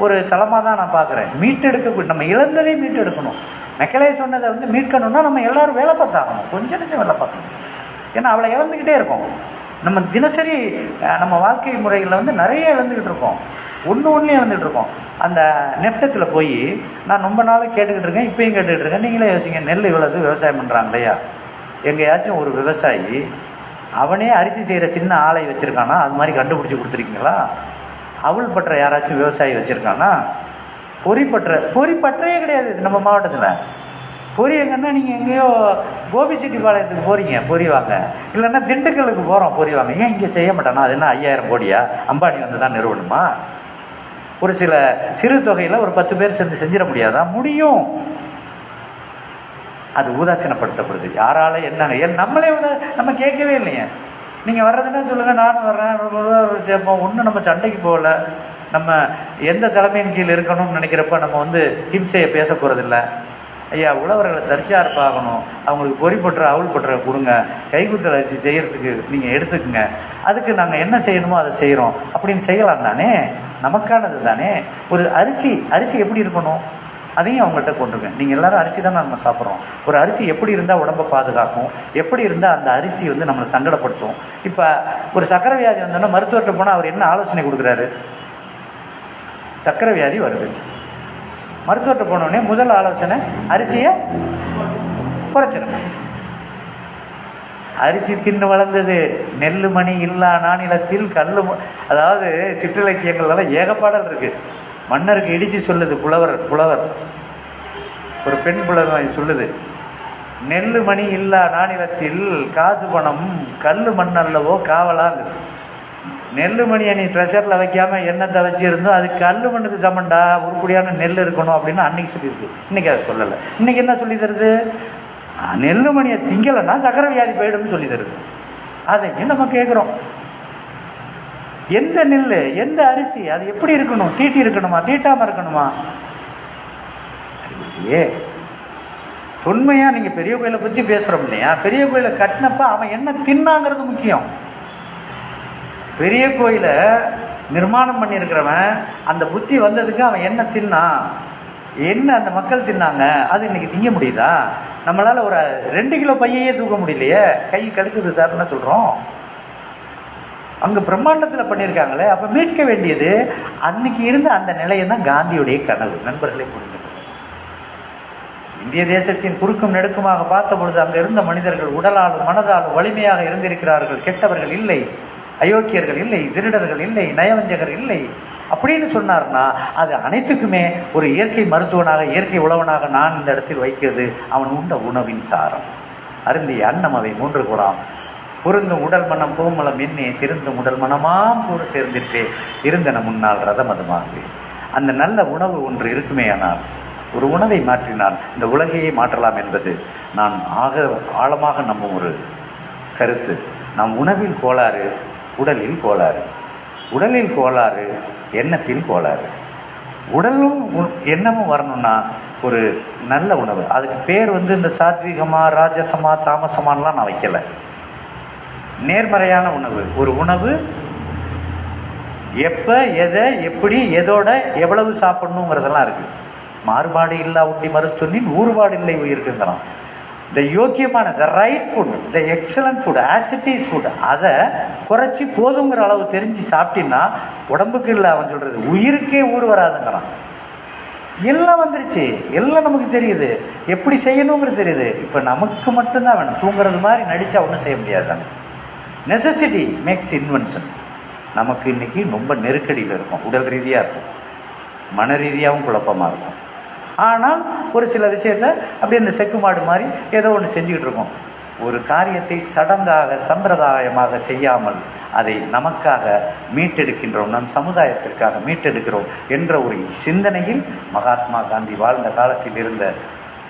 ஒரு தளமாக தான் நான் பார்க்குறேன். மீட்டெடுக்க, நம்ம இழந்ததை மீட்டெடுக்கணும். மெக்கலே சொன்னதை வந்து மீட்கணும்னா நம்ம எல்லாரும் வேலை பார்த்தாகணும், கொஞ்சம் கொஞ்சம் வேலை பார்க்கணும். ஏன்னா அவளை இழந்துக்கிட்டே இருக்கோம். நம்ம தினசரி நம்ம வாழ்க்கை முறைகளில் வந்து நிறைய இழந்துக்கிட்டு இருக்கோம், ஒன்று இழந்துகிட்டு இருக்கோம். அந்த நெப்டத்தில் போய் நான் ரொம்ப நாள் கேட்டுக்கிட்டு இருக்கேன், இப்பயும் கேட்டுக்கிட்டு இருக்கேன். நீங்களே யோசிங்க, நெல் இவ்வளவு விவசாயம் பண்ணுறாங்க இல்லையா, எங்கேயாச்சும் ஒரு விவசாயி அவனே அரிசி செய்கிற சின்ன ஆலை வச்சுருக்கானா, அது மாதிரி கண்டுபிடிச்சி கொடுத்துருக்கீங்களா? அவள் பற்ற யாராச்சும் விவசாயி வச்சுருக்கானா? பொறி பற்றையே கிடையாது நம்ம மாவட்டத்தில். பொறி எங்கன்னா நீங்கள் எங்கேயோ கோபிச்செட்டிப்பாளையத்துக்கு போகிறீங்க பொறி வாங்க, இல்லைன்னா திண்டுக்கலுக்கு போகிறோம் பொறி வாங்க. ஏன் இங்கே செய்ய மாட்டானா? அது என்ன 5000 கோடியா? அம்பானி வந்து தான் நிறுவனமா? ஒரு சில சிறு தொகையில் ஒரு 10 பேர் சேர்ந்து செஞ்சிட முடியாதா? முடியும். அது ஊதாசீனப்படுத்தப்படுது. யாரால என்னங்க, நம்மளே நம்ம கேட்கவே இல்லைங்க. நீங்கள் வர்றதுன்னா சொல்லுங்கள், நானும் வர்றேன், சேர்ப்போம். ஒன்றும் நம்ம சண்டைக்கு போகல. நம்ம எந்த தலைமையின் கீழ் இருக்கணும்னு நினைக்கிறப்ப நம்ம வந்து ஹிம்சையை பேச போகிறதில்ல. ஐயா, உழவர்களை தற்சார்பாகணும், அவங்களுக்கு பொறி பற்ற அவள் பற்ற கொடுங்க, கைகுத்தல் அரிசி செய்கிறதுக்கு நீங்கள் எடுத்துக்குங்க, அதுக்கு நாங்கள் என்ன செய்யணுமோ அதை செய்கிறோம் அப்படின்னு செய்யலாம் தானே, நமக்கானது தானே. ஒரு அரிசி எப்படி இருக்கணும் அதையும் அவங்கள்ட்ட கொண்டுருங்க. நீங்கள் எல்லோரும் அரிசி தான் நம்ம சாப்பிட்றோம். ஒரு அரிசி எப்படி இருந்தால் உடம்பை பாதுகாக்கும், எப்படி இருந்தால் அந்த அரிசி வந்து நம்மளை சங்கடப்படுத்தும். இப்போ ஒரு சக்கரை வியாதி வந்தோன்னா மருத்துவர்கிட்ட போனால் அவர் என்ன ஆலோசனை கொடுக்குறாரு? சக்கரை வியாதி வருது, மருத்துவர்கிட்ட போனோடனே முதல் ஆலோசனை அரிசியை குறைச்சிருங்க. அரிசி தின்னு வளர்ந்தது நெல்லு மணி இல்லா நானிலத்தில் கல்லு, அதாவது சிற்றிலக்கியங்கள்லாம் ஏகப்பாடல் இருக்குது. மன்னருக்கு இடிச்சு சொல்லுது புலவர், ஒரு பெண் புலவர் சொல்லுது, நெல்லு மணி இல்லா நானிலத்தில் காசு பணம் கல்லு மண் அல்லவோ காவலாங்க. நெல்லு மணியை நீ ட்ரெஷரில் வைக்காம எண்ணத்தை வச்சிருந்தோம், அது கல்லு மண்ணுக்கு சமண்டா, உருப்படியான நெல் இருக்கணும் அப்படின்னு அன்னைக்கு சொல்லியிருக்கு. இன்னைக்கு அதை சொல்லலை. இன்னைக்கு என்ன சொல்லி தருது? நெல்லு மணியை திங்கலைன்னா சக்கரை வியாதி போயிடும்னு சொல்லி தருது. அதையும் நம்ம கேட்குறோம். எந்த நெல், எந்த அரிசி, அது எப்படி இருக்கணும்? தீட்டி இருக்கணுமா, தீட்டாமல் இருக்கணுமா? உண்மையா நீங்க பெரிய கோயிலை பற்றி பேசுறோம் இல்லையா, பெரிய கோயிலை கட்டினப்ப அவன் என்ன தின்னாங்கிறது முக்கியம். பெரிய கோயிலை நிர்மாணம் பண்ணியிருக்கிறவன் அந்த புத்தி வந்ததுக்கு அவன் என்ன தின்னான், என்ன அந்த மக்கள் தின்னாங்க, அது இன்னைக்கு திங்க முடியுதா? நம்மளால ஒரு 2 கிலோ பையையே தூக்க முடியலையே, கை கடுக்குது சார்னு சொல்றோம். அங்கே பிரம்மாண்டத்தில் பண்ணியிருக்காங்களே, அப்போ மீட்க வேண்டியது அன்னைக்கு இருந்த அந்த நிலையை தான் காந்தியுடைய கனவு. நண்பர்களே, புரிந்து இந்திய தேசத்தின் குறுக்கும் நெடுக்குமாக பார்த்த பொழுது அங்கே இருந்த மனிதர்கள் உடலாலும் மனதாலும் வலிமையாக இருந்திருக்கிறார்கள். கெட்டவர்கள் இல்லை, அயோக்கியர்கள் இல்லை, திருடர்கள் இல்லை, நயவஞ்சகர் இல்லை அப்படின்னு சொன்னார்னா அது அனைத்துக்குமே ஒரு இயற்கை மருத்துவனாக, இயற்கை உழவனாக நான் இந்த இடத்தில் வைக்கிறது அவன் உண்ட உணவின் சாரம். அருந்திய அன்னம் அவை 3 குடம், பொருந்தும் உடல் மனம் பூமலம் எண்ணே திருந்தும் உடல் மனமாம் கூட சேர்ந்திருக்கே இருந்தன முன்னால் ரதமதுமாகு. அந்த நல்ல உணவு ஒன்று இருக்குமே, ஆனால் ஒரு உணவை மாற்றினால் இந்த உலகையே மாற்றலாம் என்பது நான் ஆழமாக நம்பும் ஒரு கருத்து. நம் உணவில் கோளாறு, உடலில் கோளாறு, உடலில் கோளாறு, எண்ணத்தில் கோளாறு. உடலும் எண்ணமும் வரணும்னா ஒரு நல்ல உணவு. அதுக்கு பேர் வந்து இந்த சாத்விகமா ராஜசமா தாமசமானலாம் நான் வைக்கல. நேர்மறையான உணவு. ஒரு உணவு எப்போ, எதை, எப்படி, எதோட எவ்வளவு சாப்பிடணுங்கிறதெல்லாம் இருக்குது. மாறுபாடு இல்லா உண்டி மருத்துவனின் ஊறுபாடு இல்லை உயிருக்குங்கிறான். இந்த யோக்கியமான the right food, the excellent food, acidic food, அதை குறைச்சி போதுங்கிற அளவு தெரிஞ்சு சாப்பிட்டீங்கன்னா உடம்புக்கு இல்லை, அவன் சொல்கிறது உயிருக்கே ஊறு வராதுங்கிறான். எல்லாம் வந்துருச்சு, எல்லாம் நமக்கு தெரியுது, எப்படி செய்யணுங்கிறது தெரியுது. இப்போ நமக்கு மட்டும்தான் வேணும். தூங்குறது மாதிரி நடித்தா ஒன்றும் செய்ய முடியாது தானே. Necessity makes invention. நமக்கு இன்றைக்கி ரொம்ப நெருக்கடியில் இருக்கும், உடல் ரீதியாக இருக்கும், மன ரீதியாகவும் குழப்பமாக இருக்கும். ஆனால் ஒரு சில விஷயத்தை அப்படியே இந்த செக்கு மாடு மாதிரி ஏதோ ஒன்று செஞ்சுக்கிட்டு இருக்கோம். ஒரு காரியத்தை சடங்காக சம்பிரதாயமாக செய்யாமல் அதை நமக்காக மீட்டெடுக்கின்றோம், நம் சமுதாயத்திற்காக மீட்டெடுக்கிறோம் என்ற ஒரு சிந்தனையில் மகாத்மா காந்தி வாழ்ந்த காலத்தில் இருந்த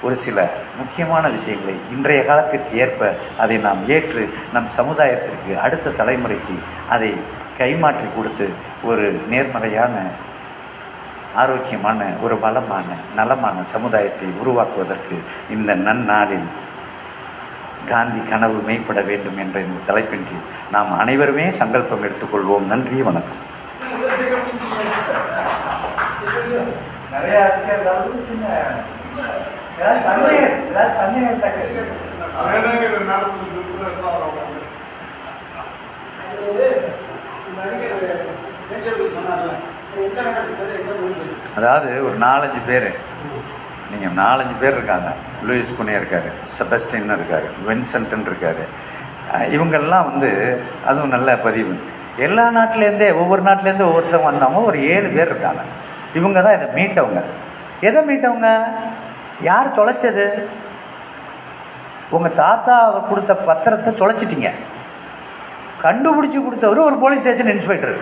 ஒரு சில முக்கியமான விஷயங்களை இன்றைய காலத்திற்கு ஏற்ப அதை நாம் ஏற்று நம் சமுதாயத்திற்கு அடுத்த தலைமுறைக்கு அதை கைமாற்றி கொடுத்து ஒரு நேர்மறையான ஆரோக்கியமான ஒரு பலமான நலமான சமுதாயத்தை உருவாக்குவதற்கு இந்த நன்னாளில் காந்தி கனவு மெய்ப்பட வேண்டும் என்ற இந்த தலைப்பின் கீழ் நாம் அனைவருமே சங்கல்பம் எடுத்துக்கொள்வோம். நன்றி, வணக்கம். அதாவது ஒரு 4-5 பேர், நீங்கள் 4-5 பேர் இருக்காங்க. லூயிஸ் குனே இருக்கார், செபஸ்டின் இருக்கார், வின்சென்டன் இருக்கார். இவங்கெல்லாம் அதுவும் நல்ல பதிவு. எல்லா நாட்டிலேருந்தே ஒவ்வொரு நாட்டிலேருந்து ஒவ்வொருத்தவங்க வந்தவங்க ஒரு 7 பேர் இருக்காங்க. இவங்க தான் இதை மீட்டவங்க. எதை மீட்டவங்க? யார் தொலைச்சது? உங்கள் தாத்தா கொடுத்த பத்திரத்தை தொலைச்சிட்டிங்க. கண்டுபிடிச்சி கொடுத்தவர் ஒரு போலீஸ் ஸ்டேஷன் இன்ஸ்பெக்டர்.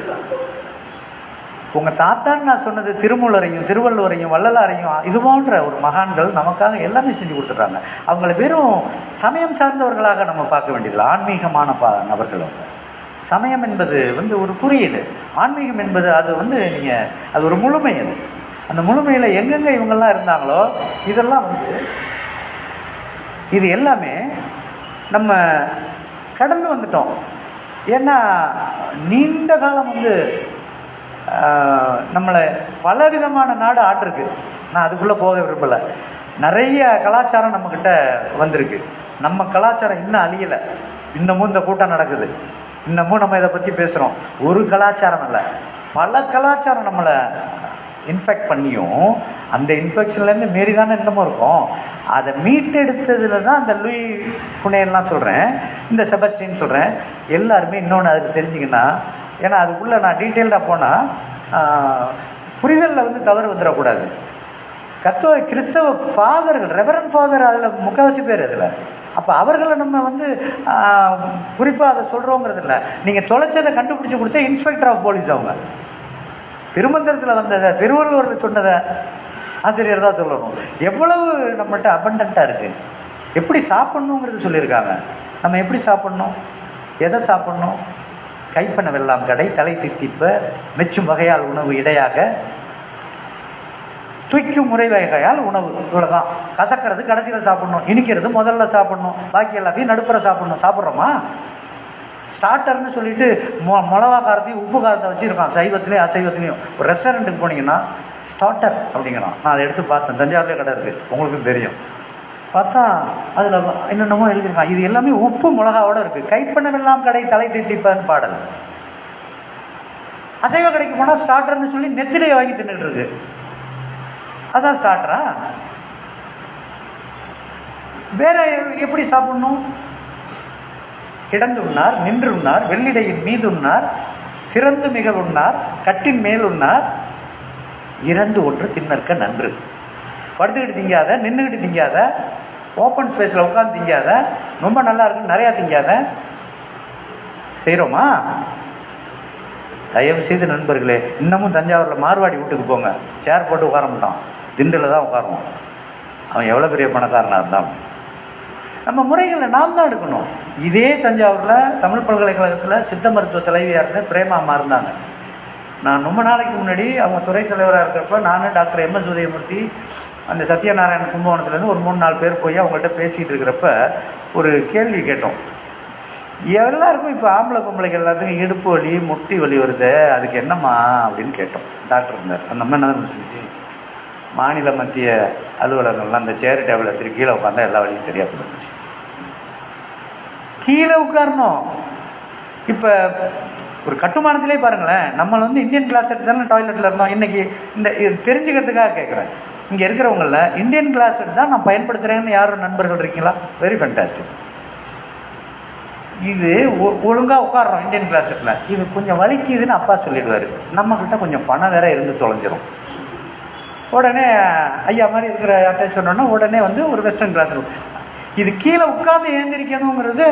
உங்கள் தாத்தான்னு நான் சொன்னது திருமூலரையும் திருவள்ளுவரையும் வள்ளலாரையும் இது போன்ற ஒரு மகான்கள் நமக்காக எல்லாமே செஞ்சு கொடுத்துட்றாங்க. அவங்கள வெறும் சமயம் சார்ந்தவர்களாக நம்ம பார்க்க வேண்டியதில்லை, ஆன்மீகமான நபர்கள். அவங்க சமயம் என்பது ஒரு குறியீடு, ஆன்மீகம் என்பது அது நீங்கள் அது ஒரு முழுமை. அது அந்த முழுமையில் எங்கெங்கே இவங்கெல்லாம் இருந்தாங்களோ இதெல்லாம் இது எல்லாமே நம்ம கடந்து வந்துட்டோம். ஏன்னா நீண்ட காலம் நம்மளை பலவிதமான நாடு ஆட்டிருக்கு. நான் அதுக்குள்ளே போக விரும்பலை. நிறைய கலாச்சாரம் நம்மக்கிட்ட வந்திருக்கு. நம்ம கலாச்சாரம் இன்னும் அழியலை. இன்னமும் இந்த கூட்டம் நடக்குது, இன்னமும் நம்ம இதை பற்றி பேசுகிறோம். ஒரு கலாச்சாரம் இல்லை, பல கலாச்சாரம் நம்மளை இன்ஃபெக்ட் பண்ணியும் அந்த இன்ஃபெக்ஷன்லேருந்து மீறி தானே இன்னமும் இருக்கும். அதை மீட்டெடுத்ததில் தான் அந்த லூயி குனேலாம் சொல்கிறேன், இந்த செபஸ்டின் சொல்கிறேன், எல்லாருமே இன்னொன்று அதுக்கு தெரிஞ்சிங்கன்னா. ஏன்னா அதுக்குள்ளே நான் டீட்டெயில்டாக போனால் புரிதலில் தவறு வந்துடக்கூடாது. கிறிஸ்தவ ஃபாதர்கள், ரெவரண்ட் ஃபாதர் அதில் முக்கால்வாசி பேர் அதில். அப்போ அவர்களை நம்ம குறிப்பாக அதை சொல்கிறோங்கிறது இல்லை. நீங்கள் தொலைச்சதை கண்டுபிடிச்சி கொடுத்த இன்ஸ்பெக்டர் ஆஃப் போலீஸ் அவங்க. திருமந்திரத்தில் வந்ததை திருவள்ளுவர் சொன்னதை ஆசிரியர் தான் சொல்லணும். எவ்வளவு நம்மகிட்ட அபண்டண்ட்டாக இருக்குது. எப்படி சாப்பிட்ணுங்கிறது சொல்லியிருக்காங்க. நம்ம எப்படி சாப்பிட்ணும், எதை சாப்பிட்ணும்? கைப்பன வெல்லாம் கடை தலை தித்திப்ப மெச்சும் வகையால் உணவு இடையாக தூய்க்கும் முறை வகையால் உணவு. இவ்வளோதான். கசக்கிறது கடைசியில் சாப்பிட்ணும், இனிக்கிறது முதல்ல சாப்பிட்ணும், பாக்கி எல்லாத்தையும் நடுப்புற சாப்பிட்ணும். சாப்பிட்றோமா? ஸ்டார்டர்னு சொல்லிட்டு மிளகா காரத்தையும் உப்பு காரத்தை வச்சுருக்கான் சைவத்துலேயும் அசைவத்துலேயும். ஒரு ரெஸ்டாரண்ட்டுக்கு போனீங்கன்னா ஸ்டார்டர் அப்படிங்கிறான். நான் அதை எடுத்து பார்த்தேன், தஞ்சாவூர்லேயே கடை இருக்குது, உங்களுக்கும் தெரியும். பார்த்தா அதில் என்னென்னமோ எழுதியிருக்கான். இது எல்லாமே உப்பு மிளகாவோட இருக்குது. கைப்பண்ணமெல்லாம் கடை தலை தித்திப்பன்னு பாடல். அசைவ கடைக்கு போனால் ஸ்டார்டர்னு சொல்லி நெத்திலே வாங்கி தின்னுட்டு இருக்கு. அதான் ஸ்டார்டரா? வேற எப்படி சாப்பிடணும்? கிடந்து உண்ணார், நின்று உண்ணார், வெள்ளிடையின் மீது உண்ணார், சிறந்து மிக உண்ணார், கட்டின் மேல் உண்ணார், இறந்து ஒன்று தின்னற்க நன்று. படுத்துக்கிட்டு திங்காத, நின்றுக்கிட்டு திங்காத, ஓப்பன் ஸ்பேஸில் உட்காந்து திங்காத, ரொம்ப நல்லா இருக்குன்னு நிறையா திங்காத. செய்கிறோமா? தயவு செய்து நண்பர்களே, இன்னமும் தஞ்சாவூரில் மார்வாடி வீட்டுக்கு போங்க, சேர் போட்டு உட்கார மாட்டான், திண்டில் தான் உட்காருவோம். அவன் எவ்வளோ பெரிய பணக்காரனாக இருந்தான். நம்ம முறைகளை நாம் தான் எடுக்கணும். இதே தஞ்சாவூரில் தமிழ் பல்கலைக்கழகத்தில் சித்த மருத்துவ தலைவியாக இருந்த பிரேமா அம்மா இருந்தாங்க. நான் ரொம்ப நாளைக்கு முன்னாடி அவங்க துறை தலைவராக இருக்கிறப்ப நான் டாக்டர் எம்.எஸ். உதயமூர்த்தி அந்த சத்யநாராயண கும்பகோணத்துலேருந்து ஒரு 3-4 பேர் போய் அவங்கள்ட்ட பேசிகிட்டு இருக்கிறப்ப ஒரு கேள்வி கேட்டோம். எல்லாருக்கும் இப்போ ஆம்பளை பொம்பளைக்கு எல்லாத்துக்கும் இடுப்பு வலி முட்டி வலி வருது, அதுக்கு என்னம்மா அப்படின்னு கேட்டோம். டாக்டர் இருந்தார். அந்த அம்மா என்ன சொல்லிச்சு, மாநில மத்திய அலுவலகங்கள்லாம் அந்த சேர் டேபிள் எடுத்துட்டு கீழே உட்காந்தா எல்லா வழியும் சரியாக போயிடுச்சு. கீழே உட்காரணும். இப்போ ஒரு கட்டுமானத்திலே பாருங்களேன், நம்மளை இந்தியன் கிளாஸ் எடுத்து தானே டாய்லெட்டில் இருந்தோம். இன்றைக்கி இந்த இது தெரிஞ்சுக்கிறதுக்காக கேட்குறேன். இங்கே இருக்கிறவங்களில் இந்தியன் கிளாஸ் எடுத்து தான் நான் பயன்படுத்துகிறேன்னு யாரும் நண்பர்கள் இருக்கீங்களா? Very fantastic. இது ஒழுங்காக உட்காடுறோம் இந்தியன் கிளாஸில், இது கொஞ்சம் வலிக்குதுன்னு அப்பா சொல்லிடுவார். நம்மக்கிட்ட கொஞ்சம் பணம் வேற இருந்து தொலைஞ்சிரும். உடனே ஐயா மாதிரி இருக்கிற யார்கிட்ட சொன்னோன்னா உடனே வந்து ஒரு வெஸ்டர்ன் கிளாஸ் இது கீழே உட்காந்து எழுந்திரிக்கணுங்கிறது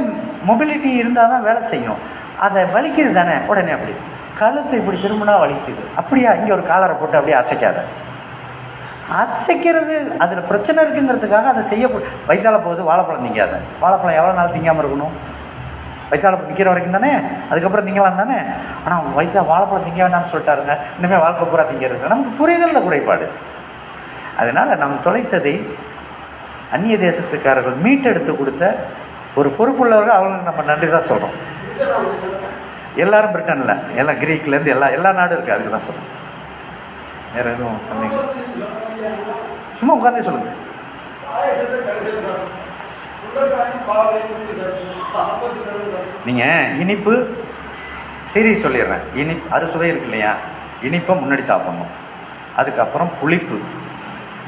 மொபிலிட்டி இருந்தால் தான் வேலை செய்யும். அதை வலிக்குது தானே, உடனே அப்படி கழுத்து இப்படி திரும்பினா வலிக்குது, அப்படியா இங்கே ஒரு காலரை போட்டு அப்படியே அசைக்காத. அசைக்கிறது அதில் பிரச்சனை இருக்குங்கிறதுக்காக அதை செய்ய வயிற்றால போகுது வாழைப்பழம் திங்காத. வாழைப்பழம் எவ்வளோ நாள் திங்காமல் இருக்கணும்? வயிற்றால நிற்கிற வரைக்கும் தானே, அதுக்கப்புறம் திங்கலாம் தானே. ஆனால் வயிற்றா வாழைப்பழம் திங்க வேண்டாம்னு சொல்லிட்டாருங்க, இனிமேல் வாழ்க்கை பூரா திங்கிறது. நமக்கு புரிதலில் குறைபாடு. அதனால் நாம் தொலைத்ததை அந்நிய தேசத்துக்காரர்கள் மீட்டெடுத்து கொடுத்த ஒரு பொறுப்புள்ளவர்கள், அவங்களுக்கு நம்ம நன்றி தான் சொல்கிறோம். எல்லாரும் பிரிட்டனில், எல்லாம் கிரீக்லேருந்து எல்லா நாடும் இருக்குது, அதுக்கு தான் சொல்கிறோம். வேறு எதுவும் சொன்னீங்க? சும்மா உட்காந்தே சொல்லுங்கள். நீங்கள் இனிப்பு சீரியஸ் சொல்லிடுறேன். அறுசுவை இருக்கு இல்லையா, இனிப்பை முன்னாடி சாப்பிட்ணும், அதுக்கப்புறம் புளிப்பு,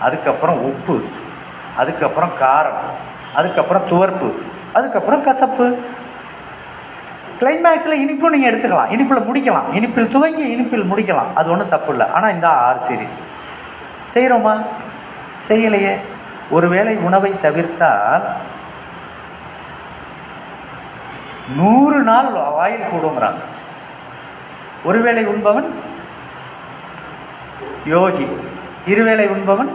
அதுக்கப்புறம் உப்பு, அதுக்கப்புறம் காரம், அதுக்கப்புறம் துவர்ப்பு, அதுக்கப்புறம் கசப்பு. கிளைமேக்ஸில் இனிப்பும் நீங்கள் எடுத்துக்கலாம், இனிப்பில் முடிக்கலாம், இனிப்பில் துவங்கி இனிப்பில் முடிக்கலாம், அது ஒன்றும் தப்பு இல்லை. ஆனால் இந்த 6 சீரீஸ் செய்கிறோமா? செய்யலையே. ஒருவேளை உணவை தவிர்த்தால் 100 நாள் வாயில் கூடுங்கிறாங்க. ஒருவேளை உண்பவன் யோகி, இருவேளை உண்பவன்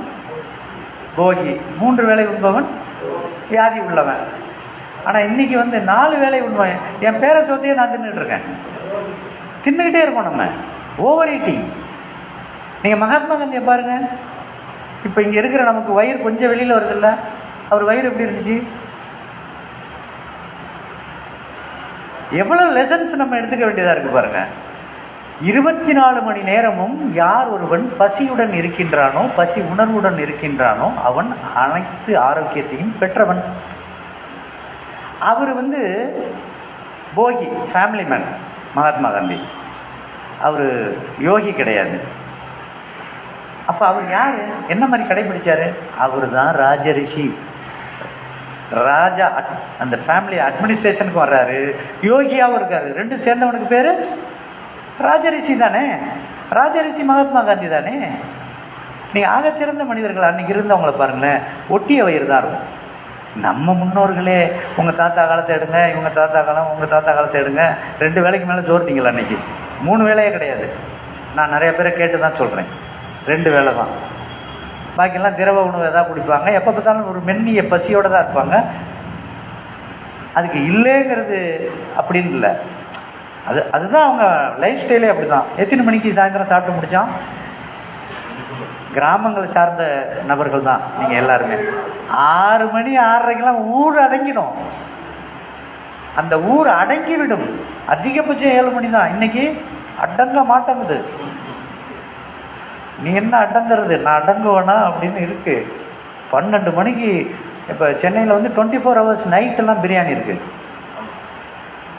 போகி, 3 வேளை உண்பவன் வியாதி உள்ளவன். ஆனால் இன்னைக்கு வந்து 4 வேளை உண்பவன். என் பேரை சொத்தையே நான் தின்னுட்டு இருக்கேன், தின்னுக்கிட்டே இருக்கோம். நம்ம ஓவர் ஈட்டிங். நீங்கள் மகாத்மா காந்தியை பாருங்க, இப்போ இங்கே இருக்கிற நமக்கு வயிறு கொஞ்சம் வெளியில் வருதில்ல, அவர் வயிறு எப்படி இருந்துச்சு? எவ்வளோ லெசன்ஸ் நம்ம எடுத்துக்க வேண்டியதாக இருக்குது பாருங்க. 24 மணி நேரமும் யார் ஒருவன் பசியுடன் இருக்கின்றானோ, பசி உணர்வுடன் இருக்கின்றானோ, அவன் அனைத்து ஆரோக்கியத்தையும் பெற்றவன். அவர் வந்து போகி, ஃபேமிலி மேன் மகாத்மா காந்தி. அவர் யோகி கிடையாது. அப்போ அவர் யார், என்ன மாதிரி கடைபிடிச்சாரு? அவர் தான் ராஜரிஷி. ராஜா அந்த ஃபேமிலி அட்மினிஸ்ட்ரேஷனுக்கு வர்றாரு, யோகியாகவும் இருக்காரு. 2 சேர்ந்தவனுக்கு பேர் ராஜரிஷி தானே. ராஜரிஷி மகாத்மா காந்தி தானே. நீங்கள் ஆகச்சிறந்த மனிதர்கள் அன்றைக்கி இருந்தவங்கள பாருங்களேன், ஒட்டிய வயிறு தான் இருக்கும். நம்ம முன்னோர்களே உங்கள் தாத்தா காலத்தை எடுங்க, இவங்க தாத்தா காலம், உங்கள் தாத்தா காலத்தை எடுங்க, 2 வேளைக்கு மேலே ஜோர்த்திங்களா? அன்றைக்கி 3 வேளையே கிடையாது. நான் நிறைய பேரை கேட்டு தான் சொல்கிறேன், 2 வேளை தான். பாக்கியெல்லாம் திரவ உணவு எதாவது குடிப்பாங்க. எப்போ பார்த்தாலும் ஒரு மென்னிய பசியோடு தான் இருப்பாங்க. அதுக்கு இல்லைங்கிறது அப்படின்னு இல்லை, அதுதான் அவங்க லைஃப் ஸ்டைலே அப்படி தான். எத்தனை மணிக்கு சாயந்தரம் சாப்பிட்டு முடித்தான்? கிராமங்களை சார்ந்த நபர்கள் தான் நீங்கள் எல்லாருமே. 6 மணி 6:30க்கெல்லாம் ஊர் அடங்கிடும். அந்த ஊர் அடங்கிவிடும். அதிகபட்சம் 7 மணி தான். இன்னைக்கு அடங்க மாட்டேங்குது. நீ என்ன அடங்கிறது, நான் அடங்குவேனா அப்படின்னு இருக்கு. 12 மணிக்கு இப்போ சென்னையில் வந்து 24 hours நைட்டெல்லாம் பிரியாணி இருக்குது.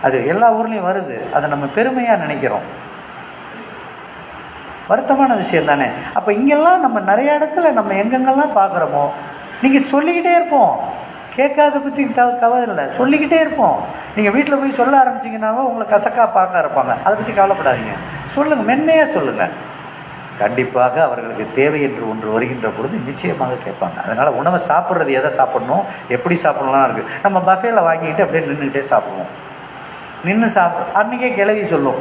அது எல்லா ஊர்லேயும் வருது. அதை நம்ம பெருமையாக நினைக்கிறோம். வருத்தமான விஷயம் தானே. அப்போ இங்கெல்லாம் நம்ம நிறைய இடத்துல நம்ம எங்கெங்கெல்லாம் பார்க்குறோமோ, நீங்கள் சொல்லிக்கிட்டே இருப்போம். கேட்காத பற்றி கவலை இல்லை, சொல்லிக்கிட்டே இருப்போம். நீங்கள் வீட்டில் போய் சொல்ல ஆரம்பிச்சிங்கன்னாவும் உங்களை கசக்கா பார்க்க இருப்பாங்க. அதை பற்றி கவலைப்படாதீங்க, சொல்லுங்கள், மென்மையாக சொல்லுங்கள். கண்டிப்பாக அவர்களுக்கு தேவை என்று ஒன்று வருகின்ற பொழுது நிச்சயமாக கேட்பாங்க. அதனால் உணவை சாப்பிட்றது எதை சாப்பிடணும், எப்படி சாப்பிடலாம் இருக்குது. நம்ம பஃபேல வாங்கிக்கிட்டு அப்படியே நின்றுக்கிட்டே சாப்பிடுவோம். நின்று அன்றைக்கே கிளவி சொல்லும்.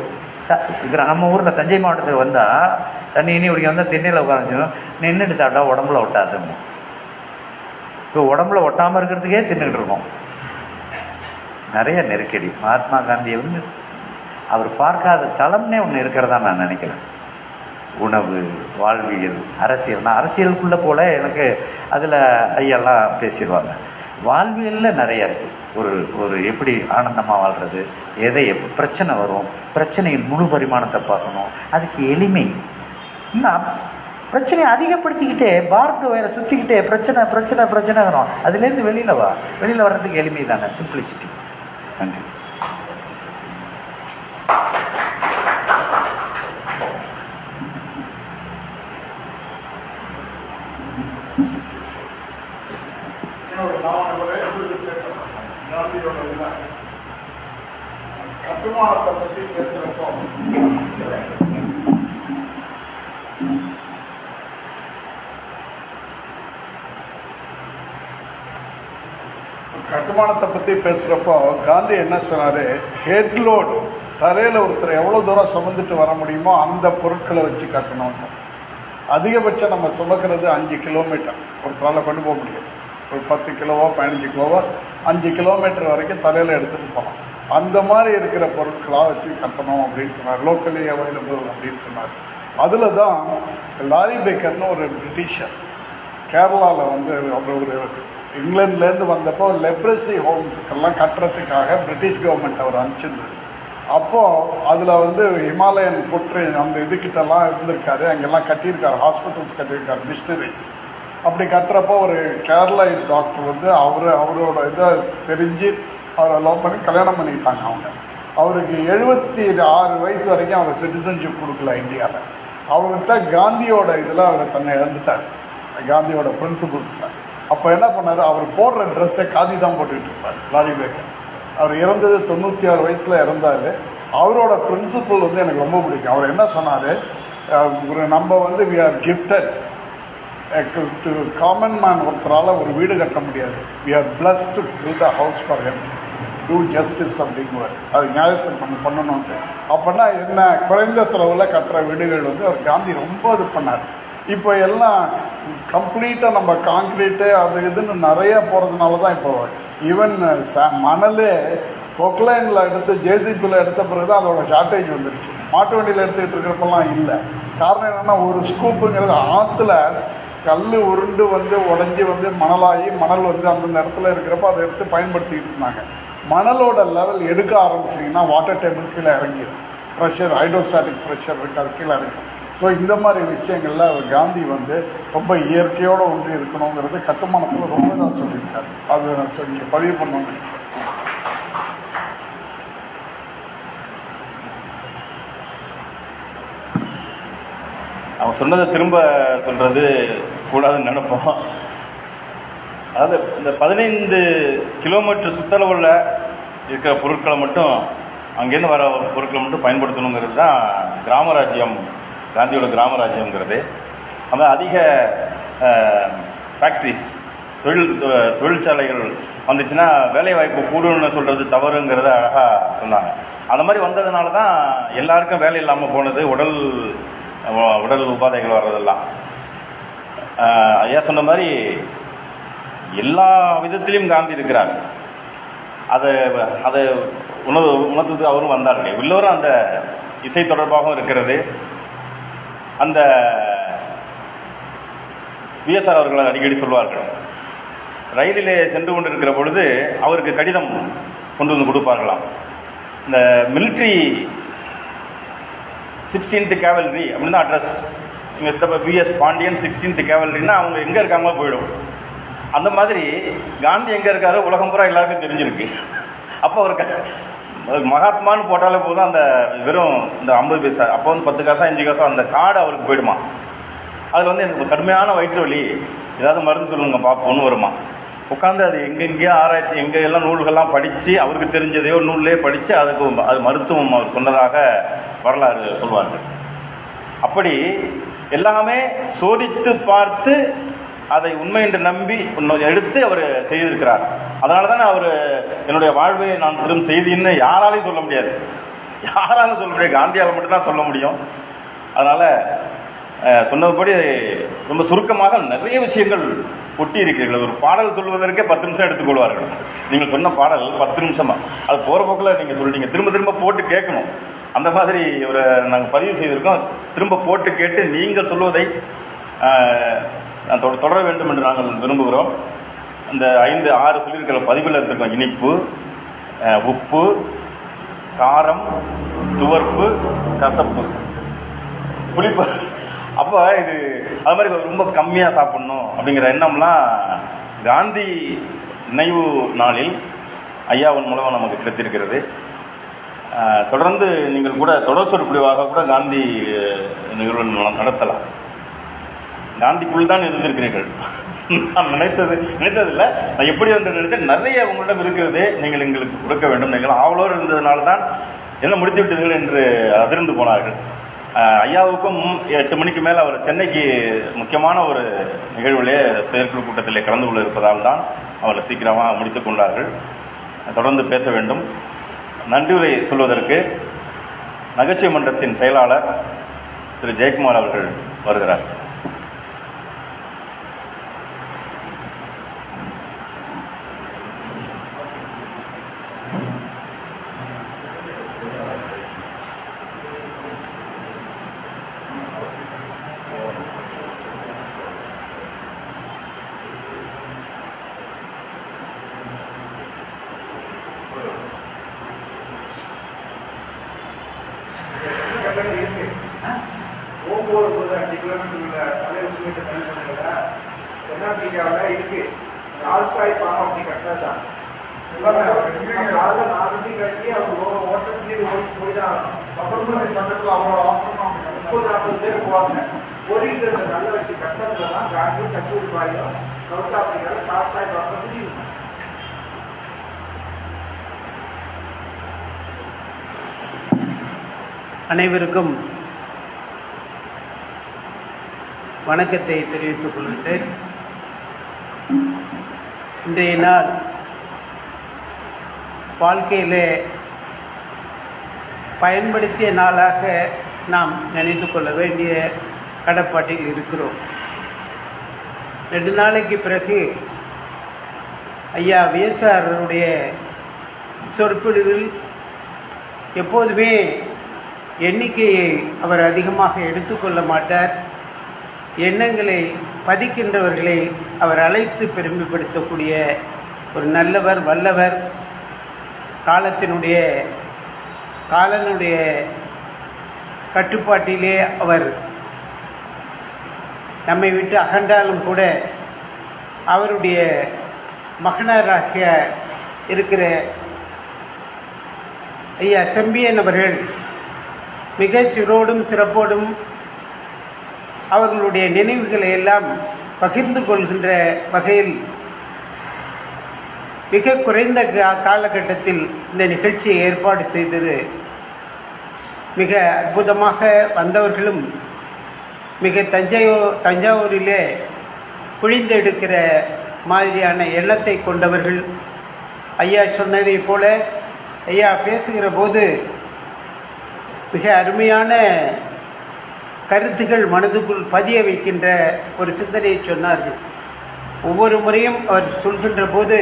நம்ம ஊரில் தஞ்சை மாவட்டத்தில் வந்தால் தண்ணி இனி குடிக்க வந்தால் திண்ணையில் உட்காந்துச்சோம், நின்றுட்டு சாப்பிட்டா உடம்புல ஒட்டாதுங்க. இப்போ உடம்புல ஒட்டாமல் இருக்கிறதுக்கே தின்னுக்கிட்டு இருக்கோம். நிறைய நெருக்கடி. மகாத்மா காந்தியை வந்து அவர் பார்க்காத தளம்னே ஒன்று இருக்கிறதா நான் நினைக்கிறேன். உணவு, வாழ்வியல், அரசியல். நான் அரசியலுக்குள்ளே போல எனக்கு அதில் ஐயெல்லாம் பேசிடுவாங்க. வாழ்வியலில் நிறைய இருக்குது. ஒரு எப்படி ஆனந்தமாக வாழ்கிறது, எதை பிரச்சனை வரும், பிரச்சனையின் முழு பரிமாணத்தை பார்க்கணும். அதுக்கு எளிமை. இன்னும் பிரச்சனையை அதிகப்படுத்திக்கிட்டே பார்த்து வேற சுற்றிக்கிட்டே பிரச்சனை பிரச்சனை பிரச்சனை வரும். அதுலேருந்து வெளியில் வர்றதுக்கு எளிமை தானே, சிம்பிளிசிட்டி. நன்றி. கட்டுமானத்தை பற்றி பேசுகிறப்போ காந்தி என்ன சொன்னார், ஹெட்லோடு தலையில் ஒருத்தர் எவ்வளோ தூரம் சுமந்துட்டு வர முடியுமோ அந்த பொருட்களை வச்சு கட்டணும்னு. அதிகபட்சம் நம்ம சுமக்கிறது 5 கிலோமீட்டர் ஒருத்தரால் கொண்டு போக முடியும். ஒரு 10 கிலோவோ 15 கிலோவோ 5 கிலோமீட்டர் வரைக்கும் தலையில் எடுத்துகிட்டு போகலாம். அந்த மாதிரி இருக்கிற பொருட்களாக வச்சு கட்டணும் அப்படின்னு சொன்னார். லோக்கலி அவைலபிள் அப்படின்னு சொன்னார். அதில் தான் லாரி பேக்கர்னு ஒரு பிரிட்டிஷர் கேரளாவில் வந்து அவர் ஒரு இங்கிலாந்துலேருந்து வந்தப்போ லெப்ரசி ஹோம்ஸுக்கெல்லாம் கட்டுறதுக்காக பிரிட்டிஷ் கவர்மெண்ட் அவர் அனுப்பிச்சிருந்தது. அப்போது அதில் வந்து ஹிமாலயன் புற்று அந்த இதுக்கிட்டலாம் இருந்திருக்காரு, அங்கெல்லாம் கட்டியிருக்காரு, ஹாஸ்பிட்டல்ஸ் கட்டியிருக்காரு, மிஷினரிஸ். அப்படி கட்டுறப்போ ஒரு கேரளா டாக்டர் வந்து அவரோட இதை தெரிஞ்சு அவரை லவ் பண்ணி கல்யாணம் பண்ணிக்கிட்டாங்க. அவருக்கு 76 வயசு வரைக்கும் அவர் சிட்டிசன்ஷிப் கொடுக்கல இந்தியாவில். அவர்கிட்ட காந்தியோட இதில் அவர் தன்னை இழந்துட்டார், காந்தியோட பிரின்சிபிள்ஸில். அப்போ என்ன பண்ணார், அவர் போடுற ட்ரெஸ்ஸை காந்தி தான் போட்டுக்கிட்டு இருப்பார் லாரி பேக்கர். அவர் இறந்தது 96 வயசில் இறந்தார். அவரோட பிரின்சிபிள் வந்து எனக்கு ரொம்ப பிடிக்கும். அவர் என்ன சொன்னார், நம்ம வந்து we are gifted to common man. ஒருத்தரால் ஒரு வீடு கட்ட முடியாது. We are blessed to build a house for him, do justice அப்படிங்குவார். அது நியாயத்தை நம்ம பண்ணணும்ட்டு. அப்படின்னா என்ன, குறைந்த செலவில் கட்டுற வீடுகள் வந்து அவர் காந்தி ரொம்ப இது பண்ணார். இப்போ எல்லாம் கம்ப்ளீட்டாக நம்ம கான்க்ரீட்டு அது இதுன்னு நிறைய போகிறதுனால தான் இப்போ ஈவன் மணலே பொக்லைனில் எடுத்து ஜேசிபியில் எடுத்த பிறகு தான் அதோட ஷார்ட்டேஜ் வந்துருச்சு. மாட்டு வண்டியில் எடுத்துக்கிட்டு இருக்கிறப்பெல்லாம் இல்லை. காரணம் என்னென்னா, ஒரு ஸ்கூப்புங்கிறது ஆற்றுல கல் உருண்டு வந்து உடஞ்சி வந்து மணலாகி மணல் வந்து அந்தந்த இடத்துல இருக்கிறப்ப அதை எடுத்து பயன்படுத்திக்கிட்டு இருந்தாங்க. மணலோட லெவல் எடுக்க ஆரம்பிச்சிங்கன்னா வாட்டர் டேபிள் கீழே இறங்கிடும். ப்ரெஷர், ஹைட்ரோஸ்டாட்டிக் ப்ரெஷர் இருக்குது, அது கீழே இறங்கிடும். ஸோ இந்த மாதிரி விஷயங்களில் அவர் காந்தி வந்து ரொம்ப இயற்கையோடு ஒன்று இருக்கணுங்கிறது கட்டுமானத்தில் ரொம்ப தான் சொல்லியிருக்காரு. அது நான் இங்கே பதிவு பண்ணணும். அவன் சொன்னதை திரும்ப சொல்கிறது கூடாதுன்னு நினைப்போம். அதாவது இந்த 15 கிலோமீட்டர் சுற்றளவில் இருக்கிற பொருட்களை மட்டும், அங்கேருந்து வர பொருட்களை மட்டும் பயன்படுத்தணுங்கிறது தான் கிராமராஜ்யம், காந்தியோட கிராமராஜ்யங்கிறது. அந்த அதிக ஃபேக்ட்ரிஸ், தொழிற்சாலைகள் வந்துச்சுன்னா வேலைவாய்ப்பு கூடுன்னு சொல்கிறது தவறுங்கிறத அழகாக சொன்னாங்க. அந்த மாதிரி வந்ததுனால தான் எல்லாருக்கும் வேலை இல்லாமல் போனது, உடல் உபாதைகள் வர்றதெல்லாம். ஐயா சொன்ன மாதிரி எல்லா விதத்திலையும் காந்தி இருக்கிறார். அதை உணர்த்துக்கு அவரும் வந்தார்கள். எல்லோரும் அந்த இசை தொடர்பாகவும் இருக்கிறது. அந்த பிஎஸ்ஆர் அவர்கள் அடிக்கடி சொல்வார்கள், ரயிலிலே சென்று கொண்டிருக்கிற பொழுது அவருக்கு கடிதம் கொண்டு வந்து கொடுப்பார்களாம். இந்த மிலிட்ரி 16th கேவல்ரி அப்படின்னு தான் அட்ரஸ். இங்கே பிஎஸ் பாண்டியன் 16th கேவல்ரின்னா அவங்க எங்கே இருக்காங்களோ போயிடும். அந்த மாதிரி காந்தி எங்கே இருக்காரு உலகம் பூரா எல்லாருக்கும் தெரிஞ்சிருக்கு. அப்போ அவருக்கு மகாத்மான்னு போட்டாலே போதும், அந்த வெறும் இந்த 50 பைசா, அப்போ வந்து 10 காசா 5 காசா அந்த கார்டு அவருக்கு போயிடுமா. அதில் வந்து எனக்கு கடுமையான வயிற்று வலி, ஏதாவது மருந்து சொல்லுங்க பார்ப்போன்னு வருமா. உட்காந்து அது எங்கெங்கேயோ ஆராய்ச்சி, எங்கெல்லாம் நூல்கள்லாம் படித்து அவருக்கு தெரிஞ்சதையோ நூல்லையே படித்து அது மருத்துவம் அவர் சொன்னதாக வரலாறு சொல்வார்கள். அப்படி எல்லாமே சோதித்து பார்த்து அதை உண்மை என்று நம்பி எடுத்து அவர் செய்திருக்கிறார். அதனால தானே அவர் என்னுடைய வாழ்வை நான் பெரும் செய்தின்னு யாராலையும் சொல்ல முடியாது, யாராலும் சொல்ல முடியாது, காந்தியால் மட்டும்தான் சொல்ல முடியும். அதனால் சொன்னபடி ரொம்ப சுருக்கமாக நிறைய விஷயங்கள் ஒட்டி இருக்கிறீர்கள். ஒரு பாடல் சொல்வதற்கே 10 நிமிஷம் எடுத்துக்கொள்வார்கள். நீங்கள் சொன்ன பாடல் 10 நிமிஷமாக, அது போகிற போக்கில் நீங்கள் சொல்லிட்டீங்க. திரும்ப திரும்ப போட்டு கேட்கணும். அந்த மாதிரி ஒரு நாங்கள் பதிவு செய்திருக்கோம். திரும்ப போட்டு கேட்டு நீங்கள் சொல்வதை தொடர வேண்டும் என்று நாங்கள் விரும்புகிறோம். இந்த 5, 6 சொல்லியிருக்கிற பதிவில் இருந்திருக்கோம். இனிப்பு, உப்பு, காரம், துவர்ப்பு, கசப்பு, புளிப்பு. அப்போ இது அது மாதிரி ரொம்ப கம்மியாக சாப்பிட்ணும் அப்படிங்கிற எண்ணம்லாம் காந்தி நினைவு நாளில் ஐயாவின் மூலம் நமக்கு கிடைத்திருக்கிறது. தொடர்ந்து நீங்கள் கூட தொடர் சொற்பொழிவாக கூட காந்தி நிகழ்வு நடத்தலாம். காந்திக்குள் தான் இருந்திருக்கிறீர்கள். நான் நினைத்ததில்லை. நான் எப்படி என்று நினைத்தேன், நிறைய உங்களிடம் இருக்கிறது, நீங்கள் எங்களுக்கு கொடுக்க வேண்டும், நீங்கள் ஆவலோடு இருந்ததுனால தான் என்ன முடித்து விட்டீர்கள் என்று அதிர்ந்து போனார்கள். ஐயாவுக்கும் 8 மணிக்கு மேலே அவர் சென்னைக்கு முக்கியமான ஒரு நிகழ்விலே செயற்குழு கூட்டத்திலே கலந்து கொள்ள இருப்பதால் தான் அவரை சீக்கிரமாக முடித்து கொண்டார்கள். தொடர்ந்து பேச வேண்டும். நன்றியுரை சொல்வதற்கு நகைச்சுவை மன்றத்தின் செயலாளர் திரு ஜெயக்குமார் அவர்கள் வருகிறார். ஒவ்வொரு 5 கிலோமீட்டர் தென்னாப்பிரிக்காவில் இருக்கு. ஆல்சாய் பாலம் அப்படி கட்டாதான் நாலு கட்டி அவங்க ஓட்டத்திலே போய் தான் சபர்மதி பக்கத்தில் அவரோட ஆசிரமம் 30-40 பேர் போவாங்க. ஓடிட்டு நல்ல வச்சு கட்டத்துல தான் காந்தி கஸ்தூரி பாயும் சவுத் ஆப்பிரிக்காவில் ஆல்சாய் பாலம் முடியும். அனைவருக்கும் வணக்கத்தை தெரிவித்துக் கொள்கிறேன். இன்றைய நாள் வாழ்க்கையிலே பயன்படுத்திய நாளாக நாம் நினைத்து கொள்ள வேண்டிய கடப்பாட்டில் இருக்கிறோம். 2 நாளைக்கு பிறகு ஐயா விஎஸ்ஆருடைய சொற்பொழிவில் எப்போதுமே எண்ணிக்கையை அவர் அதிகமாக எடுத்துக்கொள்ள மாட்டார். எண்ணங்களை பதிக்கின்றவர்களை அவர் அழைத்து பெருமைப்படுத்தக்கூடிய ஒரு நல்லவர், வல்லவர். காலனுடைய கட்டுப்பாட்டிலே அவர் நம்மை விட்டு அகன்றாலும் கூட அவருடைய மகனாராக இருக்கிற ஐயா செம்பியன் அவர்கள் மிகச் சிறோடும் சிறப்போடும் அவர்களுடைய நினைவுகளை எல்லாம் பகிர்ந்து கொள்கின்ற வகையில் மிக குறைந்த காலகட்டத்தில் இந்த நிகழ்ச்சியை ஏற்பாடு செய்தது மிக அற்புதமாக. வந்தவர்களும் மிக தஞ்சாவூரிலே புழிந்தெடுக்கிற மாதிரியான எண்ணத்தை கொண்டவர்கள். ஐயா சொன்னதை போல ஐயா பேசுகிற போது மிக அருமையான கருத்துக்கள் மனதுக்குள் பதிய வைக்கின்ற ஒரு சிந்தனையை சொன்னார்கள். ஒவ்வொரு முறையும் அவர் சொல்கின்ற போது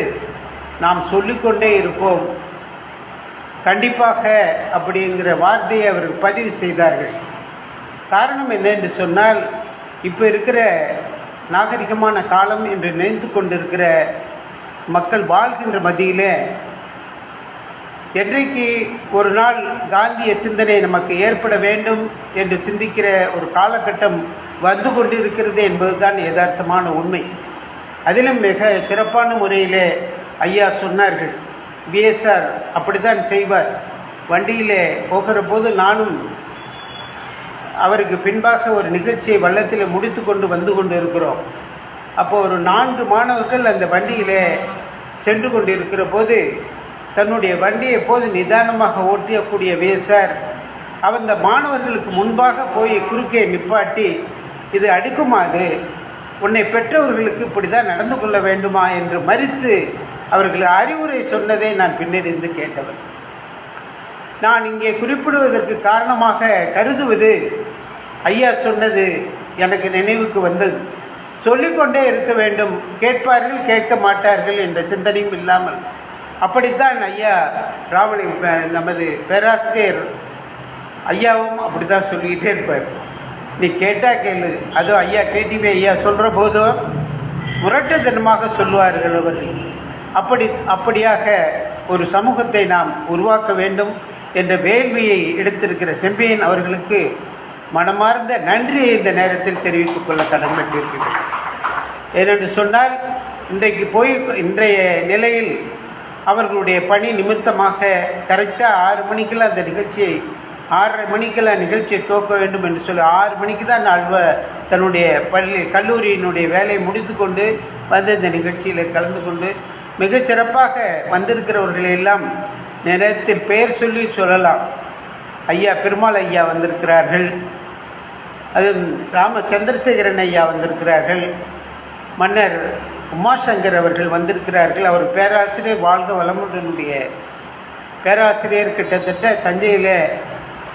நாம் சொல்லிக்கொண்டே இருப்போம். கண்டிப்பாக அப்படிங்கிற வார்த்தையை அவர்கள் பதிவு செய்தார்கள். காரணம் என்ன என்று சொன்னால், இப்போ இருக்கிற நாகரிகமான காலம் என்று நினைத்து கொண்டிருக்கிற மக்கள் வாழ்கின்ற மத்தியில் என்றைக்கு ஒரு நாள் காந்திய சிந்தனை நமக்கு ஏற்பட வேண்டும் என்று சிந்திக்கிற ஒரு காலகட்டம் வந்து கொண்டிருக்கிறது என்பதுதான் யதார்த்தமான உண்மை. அதிலும் மிக சிறப்பான முறையிலே ஐயா சொன்னார்கள். விஎஸ்ஆர் அப்படித்தான் செய்வார். வண்டியிலே போகிற போது நானும் அவருக்கு பின்பாக ஒரு நிகழ்ச்சியை வள்ளத்தில் முடித்து கொண்டு வந்து கொண்டு இருக்கிறோம். அப்போ ஒரு 4 மாணவர்கள் அந்த வண்டியிலே சென்று கொண்டு இருக்கிற போது தன்னுடைய வண்டியை எப்போது நிதானமாக ஓட்டியக்கூடிய விஎஸ்ஆர் அந்த மாணவர்களுக்கு முன்பாக போய் குறுக்கே நிப்பாட்டி, இது அடுக்குமாது, உன்னை பெற்றவர்களுக்கு இப்படி தான் நடந்து கொள்ள வேண்டுமா என்று மறித்து அவர்கள் அறிவுரை சொன்னதை நான் பின்னறிந்து கேட்டவர். நான் இங்கே குறிப்பிடுவதற்கு காரணமாக கருதுவது, ஐயா சொன்னது எனக்கு நினைவுக்கு வந்தது. சொல்லிக்கொண்டே இருக்க வேண்டும், கேட்பார்கள் கேட்க மாட்டார்கள் என்ற சிந்தனையும் இல்லாமல். அப்படித்தான் ஐயா ராவணி நமது பேராசிரியர் ஐயாவும் அப்படி தான் சொல்லிக்கிட்டே இருப்பார். நீ கேட்டால் கேளு, அதுவும் ஐயா கேட்டிவே ஐயா சொல்கிற போதும் முரட்டுத்தனமாக சொல்லுவார்கள் அவர்கள். அப்படியாக ஒரு சமூகத்தை நாம் உருவாக்க வேண்டும் என்ற வேள்வியை எடுத்திருக்கிற செம்பியன் அவர்களுக்கு மனமார்ந்த நன்றியை இந்த நேரத்தில் தெரிவித்துக் கொள்ள கடமைப்பட்டிருக்கிறேன். ஏனென்று சொன்னால், இன்றைய நிலையில் அவர்களுடைய பணி நிமித்தமாக கரெக்டாக 6 மணிக்கெல்லாம் அந்த நிகழ்ச்சியை 6:30 மணிக்கெல்லாம் நிகழ்ச்சியை துவக்க வேண்டும் என்று சொல்லி 6 மணிக்கு தான் தன்னுடைய கல்லூரியினுடைய வேலையை முடித்து கொண்டு வந்து இந்த நிகழ்ச்சியில் கலந்து கொண்டு மிகச் சிறப்பாக வந்திருக்கிறவர்களை எல்லாம் நேரத்தில் பெயர் சொல்லி சொல்லலாம். ஐயா பெருமாள் ஐயா வந்திருக்கிறார்கள், அது சந்திரசேகரன் ஐயா வந்திருக்கிறார்கள், மன்னர் உமாசங்கர் அவர்கள் வந்திருக்கிறார்கள். அவர் பேராசிரியர் வாழ்க வளமுடனுடைய பேராசிரியர். கிட்டத்தட்ட தஞ்சையில்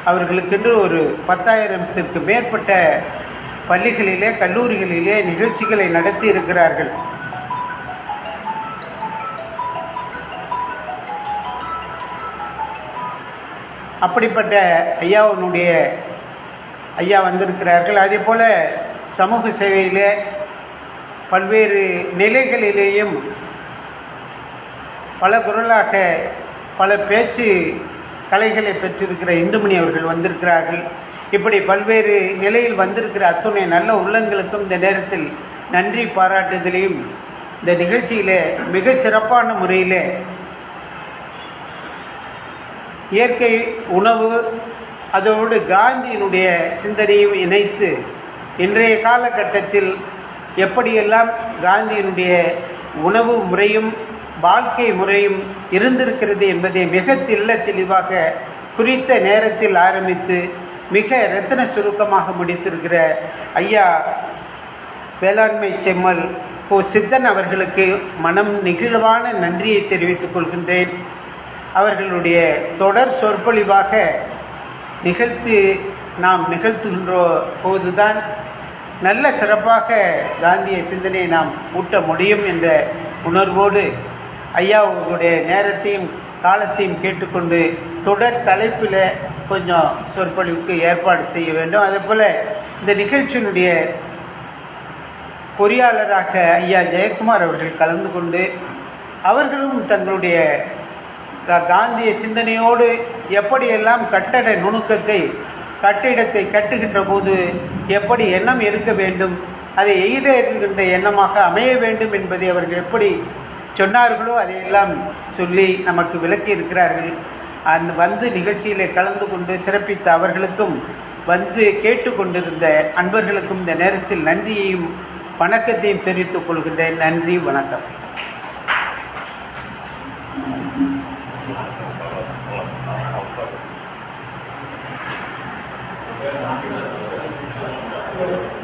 அவர்களுக்கென்று ஒரு 10,000த்திற்கு மேற்பட்ட பள்ளிகளிலே கல்லூரிகளிலே நிகழ்ச்சிகளை நடத்தி இருக்கிறார்கள். அப்படிப்பட்ட ஐயா வந்திருக்கிறார்கள். அதே போல் சமூக சேவையிலே பல்வேறு நிலைகளிலேயும் பல குரலாக பல பேச்சு கலைகளை பெற்றிருக்கிற இந்துமணி அவர்கள் வந்திருக்கிறார்கள். இப்படி பல்வேறு நிலையில் வந்திருக்கிற அத்துணை நல்ல உள்ளங்களுக்கும் இந்த நேரத்தில் நன்றி பாராட்டுதலையும் இந்த நிகழ்ச்சியிலே மிகச் சிறப்பான முறையில் இயற்கை உணவு அதோடு காந்தியினுடைய சிந்தனையும் இணைத்து இன்றைய காலகட்டத்தில் எப்படியெல்லாம் காந்தியினுடைய உணவு முறையும் வாழ்க்கை முறையும் இருந்திருக்கிறது என்பதை மிக தெளிவாக குறித்த நேரத்தில் ஆரம்பித்து மிக ரத்தின சுருக்கமாக முடித்திருக்கிற ஐயா வேளாண்மை செம்மல் சித்தன் அவர்களுக்கு மனம் நெகிழ்வான நன்றியை தெரிவித்துக் கொள்கின்றேன். அவர்களுடைய தொடர் சொற்பொழிவாக நாம் நிகழ்த்துகின்ற போதுதான் நல்ல சிறப்பாக காந்திய சிந்தனையை நாம் ஊட்ட முடியும் என்ற உணர்வோடு ஐயாவுடைய நேரத்தையும் காலத்தையும் கேட்டுக்கொண்டு தொடர் தலைப்பில் கொஞ்சம் சொற்பொழிவுக்கு ஏற்பாடு செய்ய வேண்டும். அதே போல் இந்த நிகழ்ச்சியினுடைய பொறியாளராக ஐயா ஜெயக்குமார் அவர்கள் கலந்து கொண்டு அவர்களும் தங்களுடைய காந்திய சிந்தனையோடு எப்படியெல்லாம் கட்டிடத்தை கட்டுகின்ற போது எப்படி எண்ணம் இருக்க வேண்டும், அதை எய்த எண்ணமாக அமைய வேண்டும் என்பதை அவர்கள் எப்படி சொன்னார்களோ அதையெல்லாம் சொல்லி நமக்கு விளக்கி இருக்கிறார்கள். வந்து நிகழ்ச்சியிலே கலந்து கொண்டு சிறப்பித்த அவர்களுக்கும் வந்து கேட்டுக்கொண்டிருந்த அன்பர்களுக்கும் இந்த நேரத்தில் நன்றியையும் வணக்கத்தையும் தெரிவித்துக் கொள்கின்றேன். நன்றி, வணக்கம். Thank you.